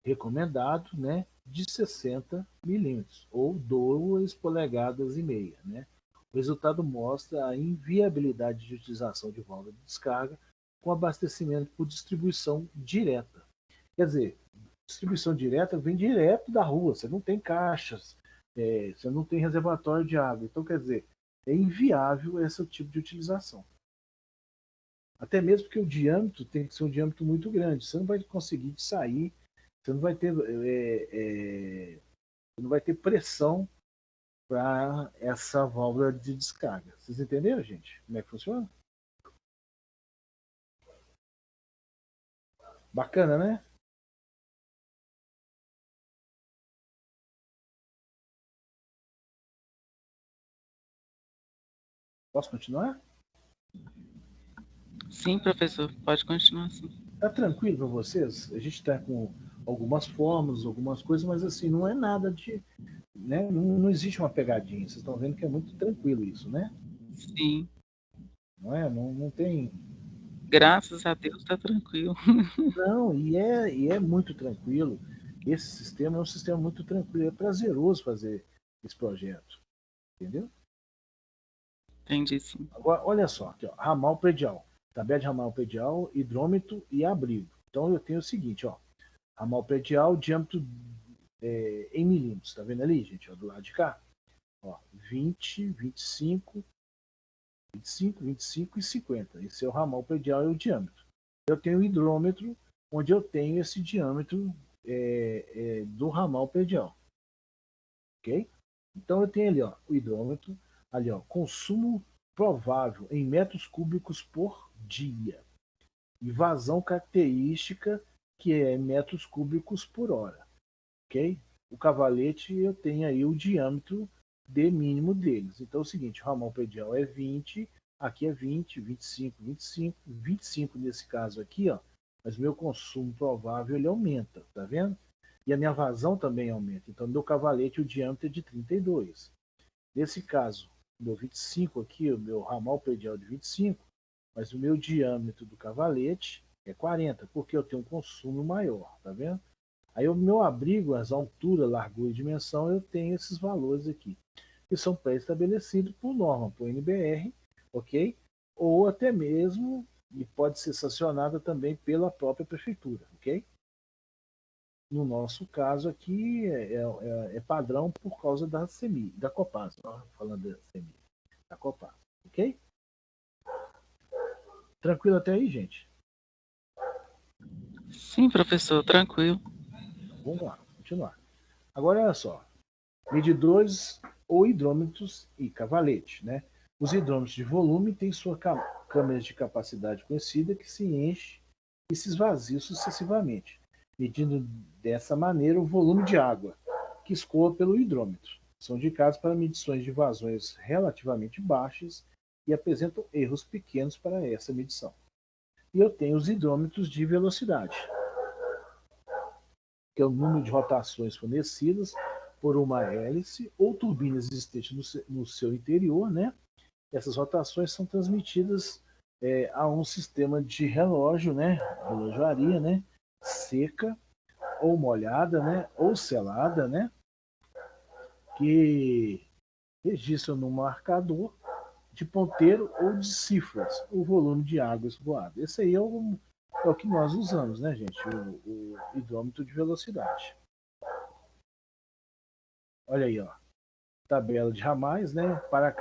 recomendado, né, de 60 milímetros, ou 2 polegadas e meia, né? O resultado mostra a inviabilidade de utilização de válvula de descarga com abastecimento por distribuição direta. Quer dizer, distribuição direta vem direto da rua, você não tem caixas, você não tem reservatório de água. Então, quer dizer, é inviável esse tipo de utilização. Até mesmo porque o diâmetro tem que ser um diâmetro muito grande. Você não vai conseguir sair, você não vai ter, não vai ter pressão para essa válvula de descarga. Vocês entenderam, gente? Como é que funciona? Bacana, né? Posso continuar? Sim, professor, pode continuar sim. Tá tranquilo para vocês? A gente está com algumas fórmulas, algumas coisas, mas assim, não é nada de. Né? Não existe uma pegadinha. Vocês estão vendo que é muito tranquilo isso, né? Sim, Não é? Não tem. graças a Deus está tranquilo. Não, e é muito tranquilo. Esse sistema é um sistema muito tranquilo. É prazeroso fazer esse projeto. Entendeu? Entendi sim. Agora, olha só, aqui, ó, ramal predial. Tabela de ramal predial, hidrômetro e abrigo. Então eu tenho o seguinte, ó. Ramal predial, diâmetro em milímetros. Tá vendo ali, gente? Ó, do lado de cá. Ó, 20, 25, 25, 25 e 50. Esse é o ramal predial e o diâmetro. Eu tenho o hidrômetro, onde eu tenho esse diâmetro do ramal predial. Ok? Então eu tenho ali, ó, o hidrômetro, ali, ó, consumo provável em metros cúbicos por dia. E vazão característica, que é em metros cúbicos por hora. Ok? O cavalete, eu tenho aí o diâmetro de mínimo deles. Então é o seguinte, o ramal predial é 20, aqui é 20, 25, 25, 25 nesse caso aqui, ó, mas meu consumo provável ele aumenta, tá vendo? E a minha vazão também aumenta. Então, meu cavalete, o diâmetro é de 32. Nesse caso, meu 25 aqui, o meu ramal predial é de 25, mas o meu diâmetro do cavalete é 40, porque eu tenho um consumo maior, tá vendo? Aí o meu abrigo, as alturas, largura e dimensão, eu tenho esses valores aqui, que são pré-estabelecidos por norma, por NBR, ok? Ou até mesmo, e pode ser sancionada também pela própria prefeitura, ok? No nosso caso aqui é padrão por causa da CEMI, da Copasa, falando da CEMI, da Copasa, ok? Tranquilo até aí, gente? Sim, professor, tranquilo. Vamos lá, continuar. Agora olha só, medidores ou hidrômetros e cavalete, né? Os hidrômetros de volume têm sua câmara de capacidade conhecida que se enche e se esvazia sucessivamente, medindo dessa maneira o volume de água que escoa pelo hidrômetro. São indicados para medições de vazões relativamente baixas e apresentam erros pequenos para essa medição. E eu tenho os hidrômetros de velocidade, que é o número de rotações fornecidas por uma hélice ou turbina existente no seu interior, né? Essas rotações são transmitidas a um sistema de relógio, né? Relojoaria, né? Seca ou molhada, né? Ou selada, né? Que registra no marcador de ponteiro ou de cifras o volume de água escoada. Esse aí é o que nós usamos, né, gente? O hidrômetro de velocidade. Olha aí, ó. Tabela de ramais, né? Para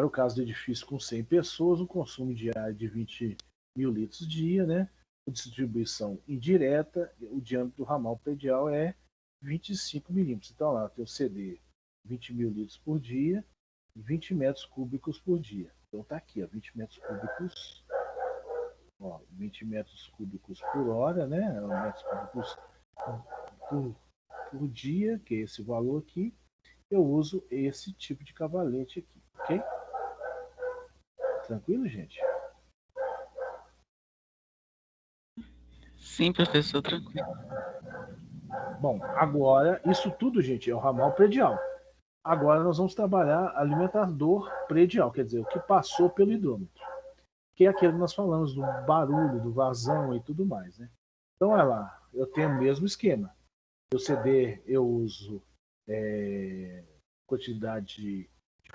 o caso do edifício com 100 pessoas, o consumo diário de 20 mil litros dia, né? A distribuição indireta, o diâmetro do ramal predial é 25 milímetros. Então lá tem o CD 20 mil litros por dia, 20 metros cúbicos por dia. Então tá aqui, ó, 20 metros cúbicos, ó, 20 metros cúbicos por hora, né? Metros cúbicos por, por dia, que é esse valor aqui. Eu uso esse tipo de cavalete aqui, ok? Tranquilo, gente? Sim, professor, tranquilo. Bom, agora, isso tudo, gente, é o ramal predial. Agora nós vamos trabalhar alimentador predial, quer dizer, o que passou pelo hidrômetro, que é aquele que nós falamos do barulho, do vazão e tudo mais, né? Então, olha lá, eu tenho o mesmo esquema. Eu CD, eu uso quantidade de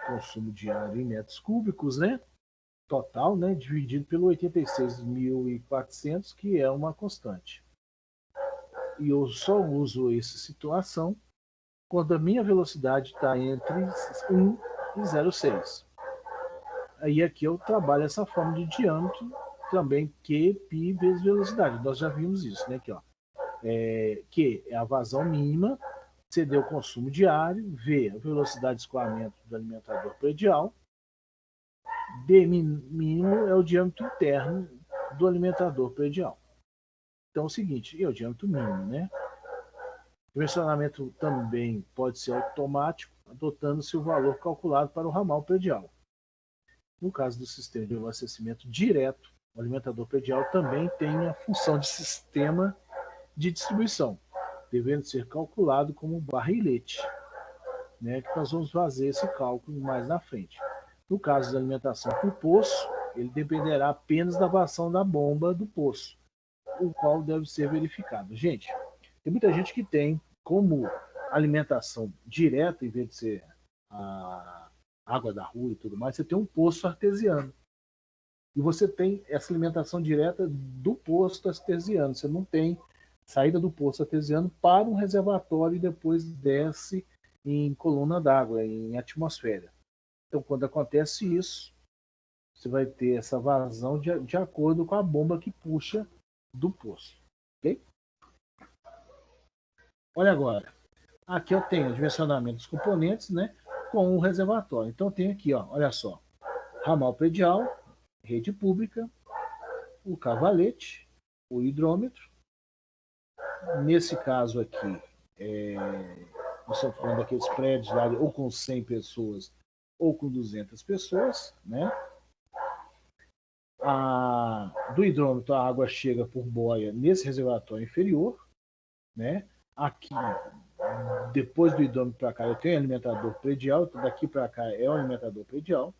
consumo diário em metros cúbicos, né? Total, né? Dividido pelo 86.400, que é uma constante. E eu só uso essa situação quando a minha velocidade está entre 1 e 0,6. Aí aqui eu trabalho essa forma de diâmetro também, Q, π vezes velocidade. Nós já vimos isso, né? Aqui, ó. Q é a vazão mínima, CD é o consumo diário, V a velocidade de escoamento do alimentador predial, D mínimo é o diâmetro interno do alimentador predial. Então é o seguinte, é o diâmetro mínimo, né? O dimensionamento também pode ser automático, adotando-se o valor calculado para o ramal predial. No caso do sistema de abastecimento direto, o alimentador predial também tem a função de sistema de distribuição, devendo ser calculado como barrilete, né, que nós vamos fazer esse cálculo mais na frente. No caso da alimentação por poço, ele dependerá apenas da vazão da bomba do poço, o qual deve ser verificado. Gente, tem muita gente que tem como alimentação direta, em vez de ser a água da rua e tudo mais, você tem um poço artesiano. E você tem essa alimentação direta do poço artesiano. Você não tem saída do poço artesiano para um reservatório e depois desce em coluna d'água, em atmosfera. Então, quando acontece isso, você vai ter essa vazão de acordo com a bomba que puxa do poço. Ok? Olha agora. Aqui eu tenho o dimensionamento dos componentes, né? Com o reservatório. Então eu tenho aqui, ó, olha só. Ramal predial, rede pública, o cavalete, o hidrômetro. Nesse caso aqui, nós estamos falando daqueles prédios lá, ou com 100 pessoas, ou com 200 pessoas, né? Do hidrômetro, a água chega por boia nesse reservatório inferior, né? Aqui, depois do hidrômetro para cá, eu tenho alimentador predial, daqui para cá é o alimentador predial.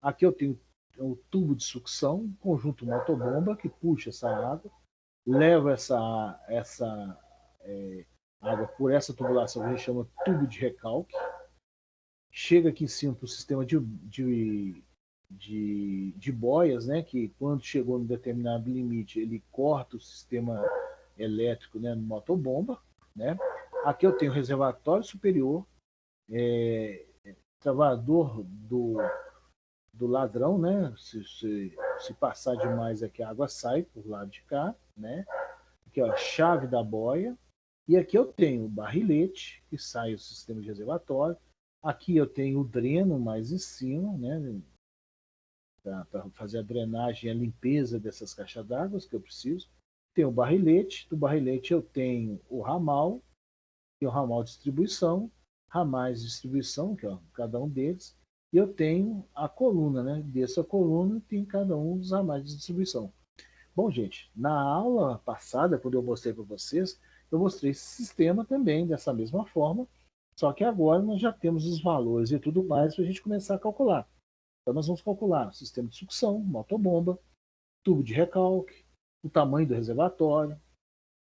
Aqui eu tenho o tubo de sucção, um conjunto motobomba que puxa essa água, leva essa água por essa tubulação que a gente chama tubo de recalque, chega aqui em cima para o sistema de boias, né, que quando chegou no determinado limite, ele corta o sistema elétrico, né, no motobomba, né. Aqui eu tenho o reservatório superior, travador do ladrão, né, se passar demais aqui a água sai por lado de cá, né. Aqui, ó, chave da boia, e aqui eu tenho o barrilete, que sai o sistema de reservatório. Aqui eu tenho o dreno mais em cima, né, para fazer a drenagem e a limpeza dessas caixas d'água que eu preciso. Tem o barrilete, do barrilete eu tenho o ramal, que é o ramal de distribuição, ramais de distribuição, que é cada um deles, e eu tenho a coluna, né? Dessa coluna tem cada um dos ramais de distribuição. Bom, gente, na aula passada, quando eu mostrei para vocês, eu mostrei esse sistema também dessa mesma forma, só que agora nós já temos os valores e tudo mais para a gente começar a calcular. Então nós vamos calcular o sistema de sucção, motobomba, tubo de recalque, o tamanho do reservatório,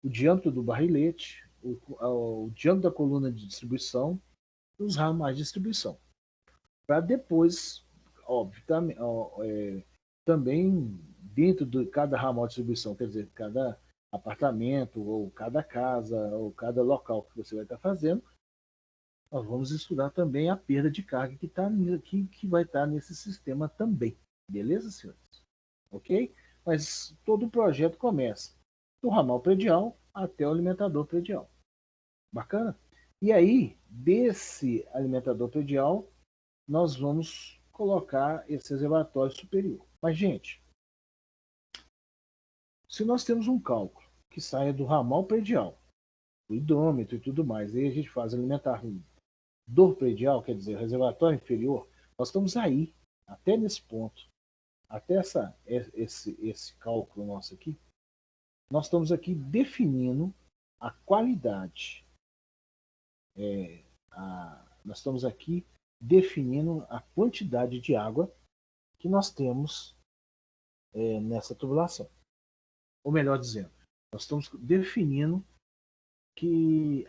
o diâmetro do barrilete, o diâmetro da coluna de distribuição e os ramais de distribuição. Para depois, óbvio, também dentro de cada ramal de distribuição, quer dizer, cada apartamento, ou cada casa, ou cada local que você vai estar fazendo, nós vamos estudar também a perda de carga que vai estar nesse sistema também. Beleza, senhores? Ok? Mas todo o projeto começa do ramal predial até o alimentador predial. Bacana? E aí, desse alimentador predial, nós vamos colocar esse reservatório superior. Mas, gente, se nós temos um cálculo que saia do ramal predial, do hidrômetro e tudo mais, aí a gente faz alimentar dor predial, quer dizer, reservatório inferior, nós estamos aí, até nesse ponto, até esse cálculo nosso aqui, nós estamos aqui definindo a qualidade. Nós estamos aqui definindo a quantidade de água que nós temos nessa tubulação. Ou melhor dizendo, nós estamos definindo que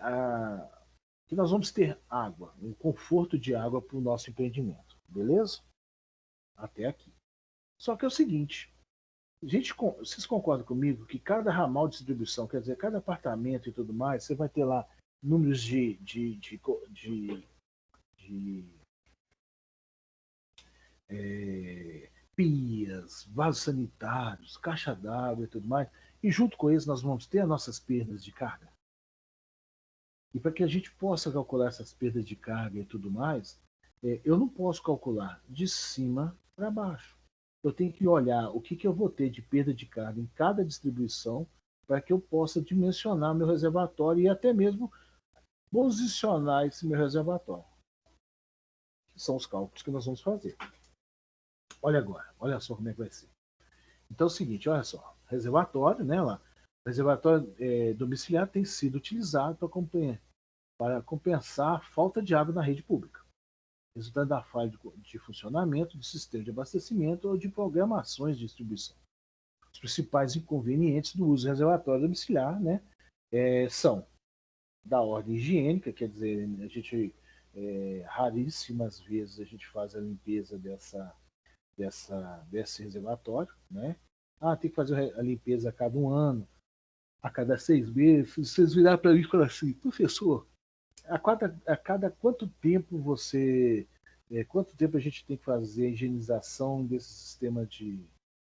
nós vamos ter água, um conforto de água para o nosso empreendimento. Beleza? Até aqui. Só que é o seguinte, vocês concordam comigo que cada ramal de distribuição, quer dizer, cada apartamento e tudo mais, você vai ter lá números de pias, vasos sanitários, caixa d'água e tudo mais, e junto com isso nós vamos ter as nossas perdas de carga. E para que a gente possa calcular essas perdas de carga e tudo mais, eu não posso calcular de cima para baixo. Eu tenho que olhar o que eu vou ter de perda de carga em cada distribuição para que eu possa dimensionar meu reservatório e até mesmo posicionar esse meu reservatório. Que são os cálculos que nós vamos fazer. Olha agora, olha só como é que vai ser. Então é o seguinte, olha só, reservatório, né, lá, reservatório domiciliar tem sido utilizado para compensar a falta de água na rede pública, resultado da falha de funcionamento do sistema de abastecimento ou de programações de distribuição. Os principais inconvenientes do uso do reservatório domiciliar, né, são da ordem higiênica, quer dizer, a gente raríssimas vezes a gente faz a limpeza desse reservatório, né? Tem que fazer a limpeza a cada 1 ano, a cada 6 meses. Vocês viraram para mim e falaram assim, professor, a cada quanto tempo quanto tempo a gente tem que fazer a higienização desse sistema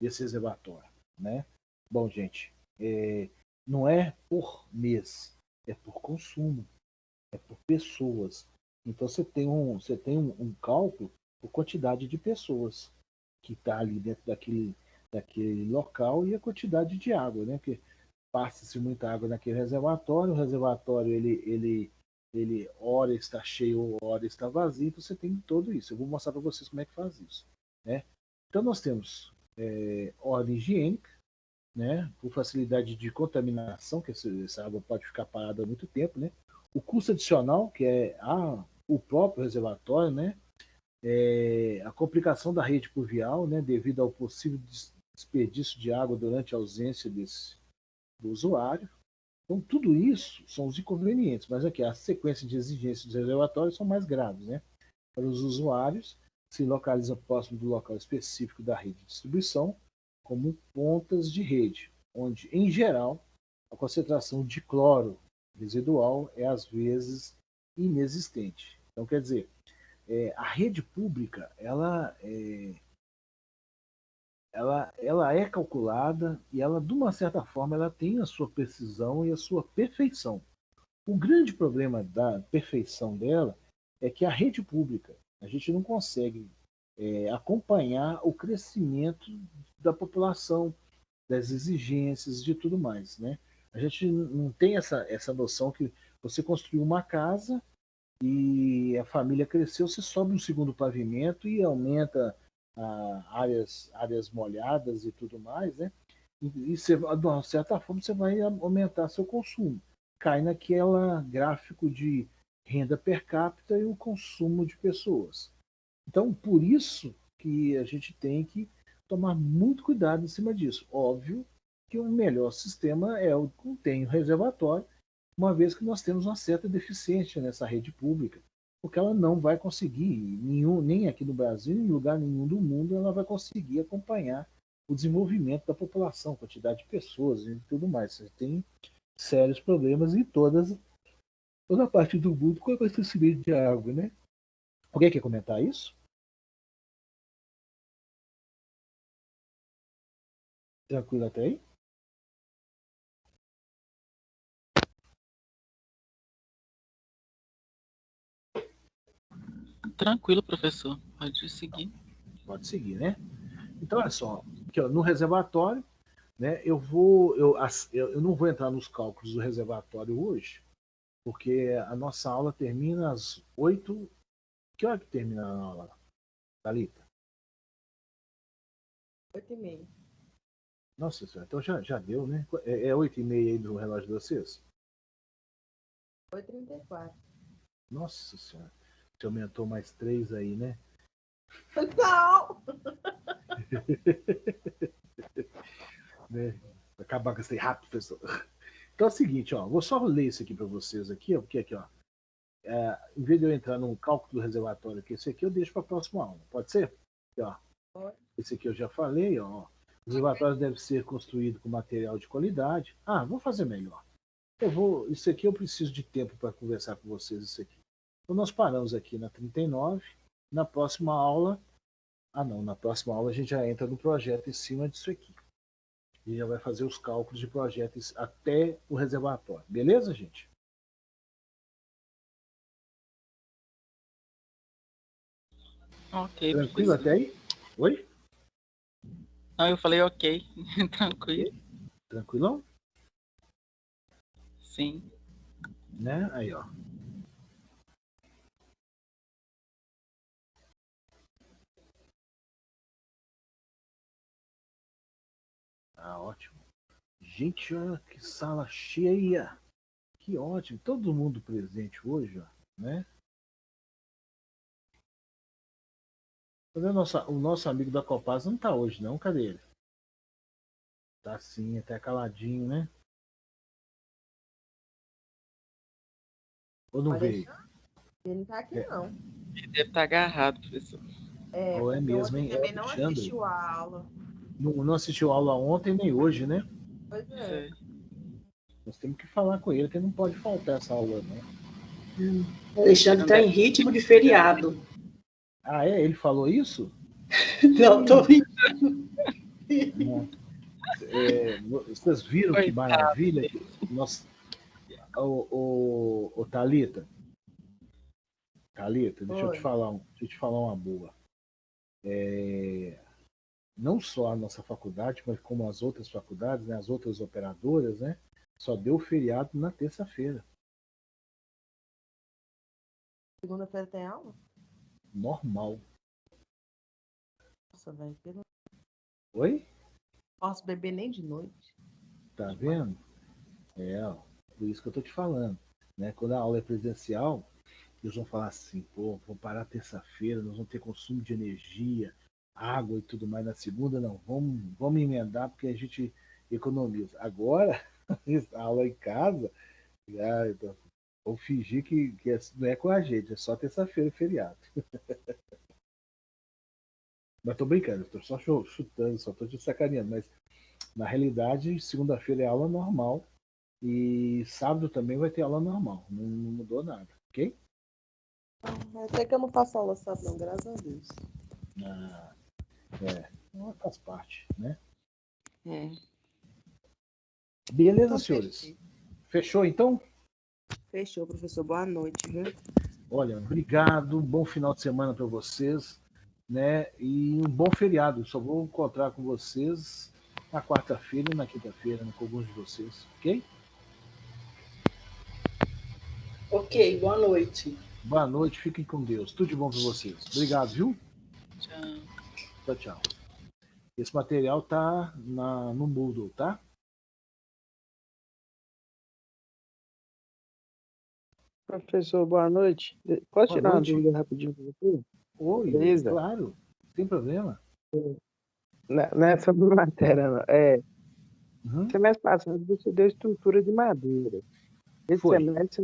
desse reservatório, né? Bom, gente, não é por mês, é por consumo, é por pessoas. Então você tem um cálculo por quantidade de pessoas que está ali dentro daquele local e a quantidade de água, né? Porque passa-se muita água naquele reservatório, o reservatório ele ora está cheio, ora está vazio, então você tem tudo isso. Eu vou mostrar para vocês como é que faz isso, né? Então nós temos ordem higiênica, né? Por facilidade de contaminação, que essa água pode ficar parada há muito tempo, né? O custo adicional, que é o próprio reservatório, né? A complicação da rede pluvial, né? Devido ao possível desperdício de água durante a ausência do usuário. Então, tudo isso são os inconvenientes, mas aqui a sequência de exigências dos reservatórios são mais graves, né? Para os usuários, se localiza próximo do local específico da rede de distribuição, como pontas de rede, onde, em geral, a concentração de cloro residual é, às vezes, inexistente. Então, quer dizer, a rede pública, ela é calculada e ela, de uma certa forma, ela tem a sua precisão e a sua perfeição. O grande problema da perfeição dela é que a rede pública, a gente não consegue acompanhar o crescimento da população, das exigências, de tudo mais, né? A gente não tem essa noção que você construiu uma casa e a família cresceu, você sobe um segundo pavimento e aumenta áreas molhadas e tudo mais, né? E você, de uma certa forma, você vai aumentar seu consumo. Cai naquela gráfico de renda per capita e o consumo de pessoas. Então, por isso que a gente tem que tomar muito cuidado em cima disso. Óbvio que o melhor sistema é o que contém o reservatório, uma vez que nós temos uma certa deficiência nessa rede pública, porque ela não vai conseguir, nem aqui no Brasil, nem em lugar nenhum do mundo, ela vai conseguir acompanhar o desenvolvimento da população, quantidade de pessoas e tudo mais. Você tem sérios problemas em toda a parte do mundo com o abastecimento de água, né? Alguém quer comentar isso? Tranquilo até aí? Tranquilo, professor. Pode seguir. Pode seguir, né? Então, olha só, aqui, ó, no reservatório, né, eu não vou entrar nos cálculos do reservatório hoje, porque a nossa aula termina às 8. Que hora que termina a aula, Thalita? 8h30. Nossa senhora, então já deu, né? É 8h30 aí do relógio de vocês? 8h34. Nossa senhora, você aumentou mais 3 aí, né? Não! Né? Acabar com esse rápido, professor. Então é o seguinte, ó, vou só ler isso aqui para vocês aqui, ó, porque aqui, ó, em vez de eu entrar no cálculo do reservatório aqui, esse aqui eu deixo para a próxima aula, pode ser? Aqui, ó, esse aqui eu já falei, ó. O reservatório deve ser construído com material de qualidade. Vou fazer melhor. Isso aqui eu preciso de tempo para conversar com vocês, isso aqui. Então nós paramos aqui na 39. Na próxima aula, na próxima aula a gente já entra no projeto em cima disso aqui. E já vai fazer os cálculos de projetos até o reservatório. Beleza, gente? Ok, Tranquilo professor. até aí? Oi? Não, eu falei ok. Tranquilo. Tranquilão? Sim. Né? Aí, ó. Ótimo. Gente, olha que sala cheia. Que ótimo. Todo mundo presente hoje, ó, né? O nosso amigo da Copasa não tá hoje, não. Cadê ele? Tá sim, até caladinho, né? Ou não veio? Ele não tá aqui, não. Ele deve estar agarrado, professor. Ou é mesmo, hein? Também não Alexandre. assistiu a aula. Não assistiu aula ontem nem hoje, né? Pois é. Nós temos que falar com ele, que não pode faltar essa aula, não. Alexandre está em ritmo de feriado. Ele falou isso? Não, tô rindo. Vocês viram que maravilha? Ô, Thalita, deixa eu te Oi. falar uma boa. Não só a nossa faculdade, mas como as outras faculdades, né, as outras operadoras, né, só deu feriado na terça-feira. Segunda-feira tem aula? Normal. Nossa, velho. Eu não Oi? posso beber nem de noite. Tá vendo? Ó, por isso que eu tô te falando. Né? Quando a aula é presencial, eles vão falar assim, pô, vou parar terça-feira, nós vamos ter consumo de energia, água e tudo mais. Na segunda, não, vamos emendar porque a gente economiza. Agora, a aula em casa, então, vou fingir que não é com a gente, é só terça-feira feriado. Mas tô brincando, tô só chutando, só tô te sacaneando. Mas na realidade, segunda-feira é aula normal e sábado também vai ter aula normal. Não mudou nada, ok? Até que eu não faço aula sábado, não, graças a Deus. Ah, faz parte, né? É. Beleza, Então, senhores? Fechou então? fechou, professor. Boa noite, viu? Olha, obrigado, bom final de semana para vocês, né? E um bom feriado. Só vou encontrar com vocês na quarta-feira e na quinta-feira, né, com alguns de vocês, ok? Ok, boa noite. Boa noite, fiquem com Deus. Tudo de bom para vocês. Obrigado, viu? Tchau. Tchau, tchau. Esse material tá no Moodle, tá? Professor, boa noite. Posso Boa tirar uma noite. dúvida rapidinho com você? Oi, Beleza? claro, sem problema. Não é sobre matéria, não. Uhum. Semestre passado você deu estrutura de madeira. Esse Foi. semestre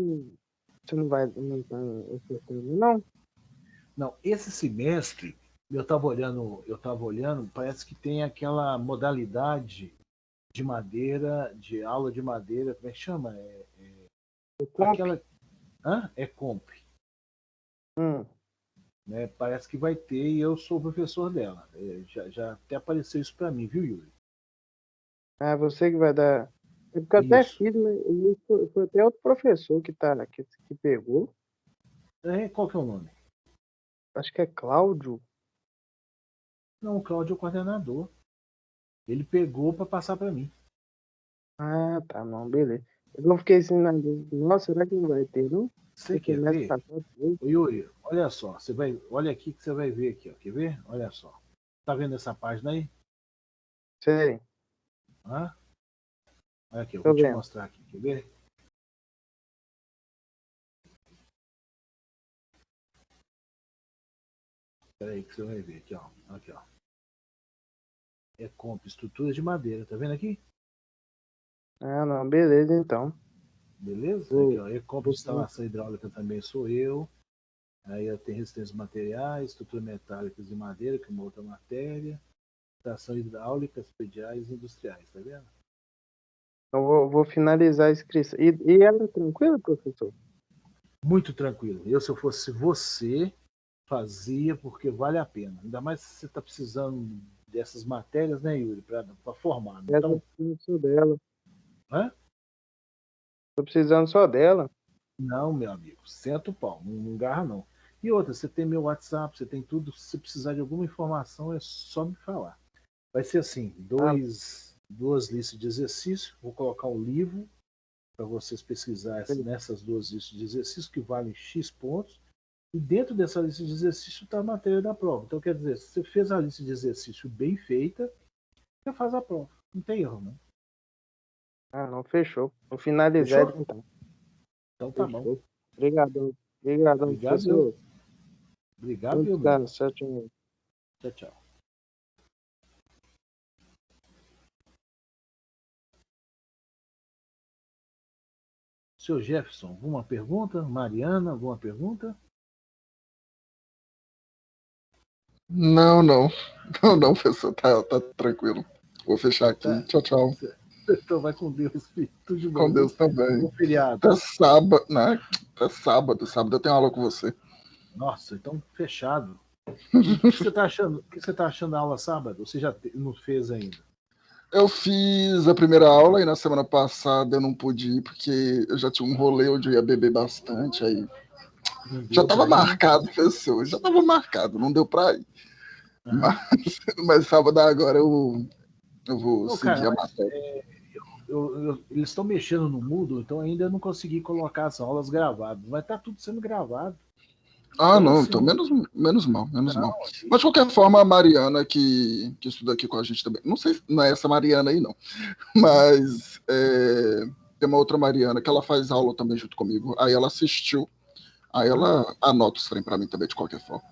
você não vai não tá ofertando, não? Não, esse semestre eu estava olhando, parece que tem aquela modalidade de madeira, de aula de madeira, como é que chama? O comp? Aquela, é comp, Hum. né? Parece que vai ter e eu sou o professor dela. Já até apareceu isso para mim, viu, Yuri? Ah, você que vai dar. É porque eu até Isso. fiz, mas foi até outro professor que pegou. Qual que é o nome? Acho que é Cláudio. Não, o Cláudio é o coordenador. Ele pegou para passar para mim. Ah, tá, não, beleza. Eu não fiquei assim na dúvida. Nossa, será que não vai ter, não? Você Esse quer semestre ver? passado foi. Ô, Yuri, olha só, olha aqui que você vai ver aqui, ó. Quer ver? Olha só. Tá vendo essa página aí? Sei, Hã? Olha aqui, eu tô vou te vendo. mostrar aqui, quer ver? Espera aí que você vai ver aqui, ó. Aqui, ó. É comp, estrutura de madeira, tá vendo aqui? Ah, não, beleza, então. Beleza? Aqui, Vou, ó. É comp de vou, instalação hidráulica também sou eu. Aí eu tenho resistência de materiais, estrutura metálica de madeira, que é uma outra matéria. Estação hidráulica, prediais e industriais, tá vendo? vou finalizar a inscrição. E ela é tranquila, professor? Muito tranquilo. Se eu fosse você, fazia porque vale a pena. Ainda mais se você está precisando dessas matérias, né, Yuri, para formar. Essa eu Então, preciso só dela. hã? Tô precisando só dela. Não, meu amigo, senta o pau, não garra não. E outra, você tem meu WhatsApp, você tem tudo. Se você precisar de alguma informação, é só me falar. Vai ser assim, Ah, duas listas de exercício. Vou colocar um livro para vocês pesquisarem beleza. nessas duas listas de exercício que valem X pontos. E dentro dessa lista de exercício está a matéria da prova. Então, quer dizer, se você fez a lista de exercício bem feita, você faz a prova. Não tem erro, não. Ah, não, fechou. Vou finalizar Fechou? então. Então tá bom. Fechou. Obrigadão. Obrigadão, Obrigado, eu. professor. Obrigado, Muito eu, meu irmão. descanso. Tchau. Tchau, tchau. Seu Jefferson, alguma pergunta? Mariana, alguma pergunta? Não, não. Não, não, professor. Tá tranquilo. Vou fechar aqui. Tá. Tchau, tchau. Então vai com Deus, filho. Tudo de bom, Com viu? Deus também. Bom feriado. Até sábado, né? Até sábado. Sábado eu tenho aula com você. Nossa, então fechado. E o que você tá achando? O que você tá achando da aula sábado? Você já não fez ainda? Eu fiz a primeira aula e na semana passada eu não pude ir porque eu já tinha um rolê onde eu ia beber bastante, aí já Deu tava pra ir, né? marcado, pessoa, já tava marcado, não deu pra ir. Aham. Mas sábado agora eu vou Ô, seguir cara, a mas matéria. eles estão mexendo no Moodle, então ainda não consegui colocar as aulas gravadas. Vai estar tudo sendo gravado. Ah, Então, não, assim, então menos mal, menos mal. não, Mas de qualquer forma, a Mariana que estuda aqui com a gente também, não sei, não é essa Mariana aí, não, mas tem uma outra Mariana que ela faz aula também junto comigo, aí ela assistiu, aí ela anota os trem pra mim também, de qualquer forma.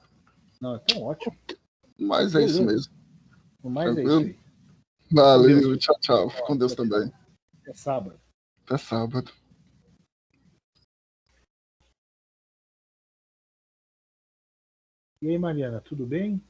não, então ótimo. Mas é isso Beleza. mesmo, Mas é isso tranquilo? aí. Com Deus. Valeu, tchau, tchau. Fica com Deus também. Até sábado. Até sábado. E aí, Mariana, tudo bem?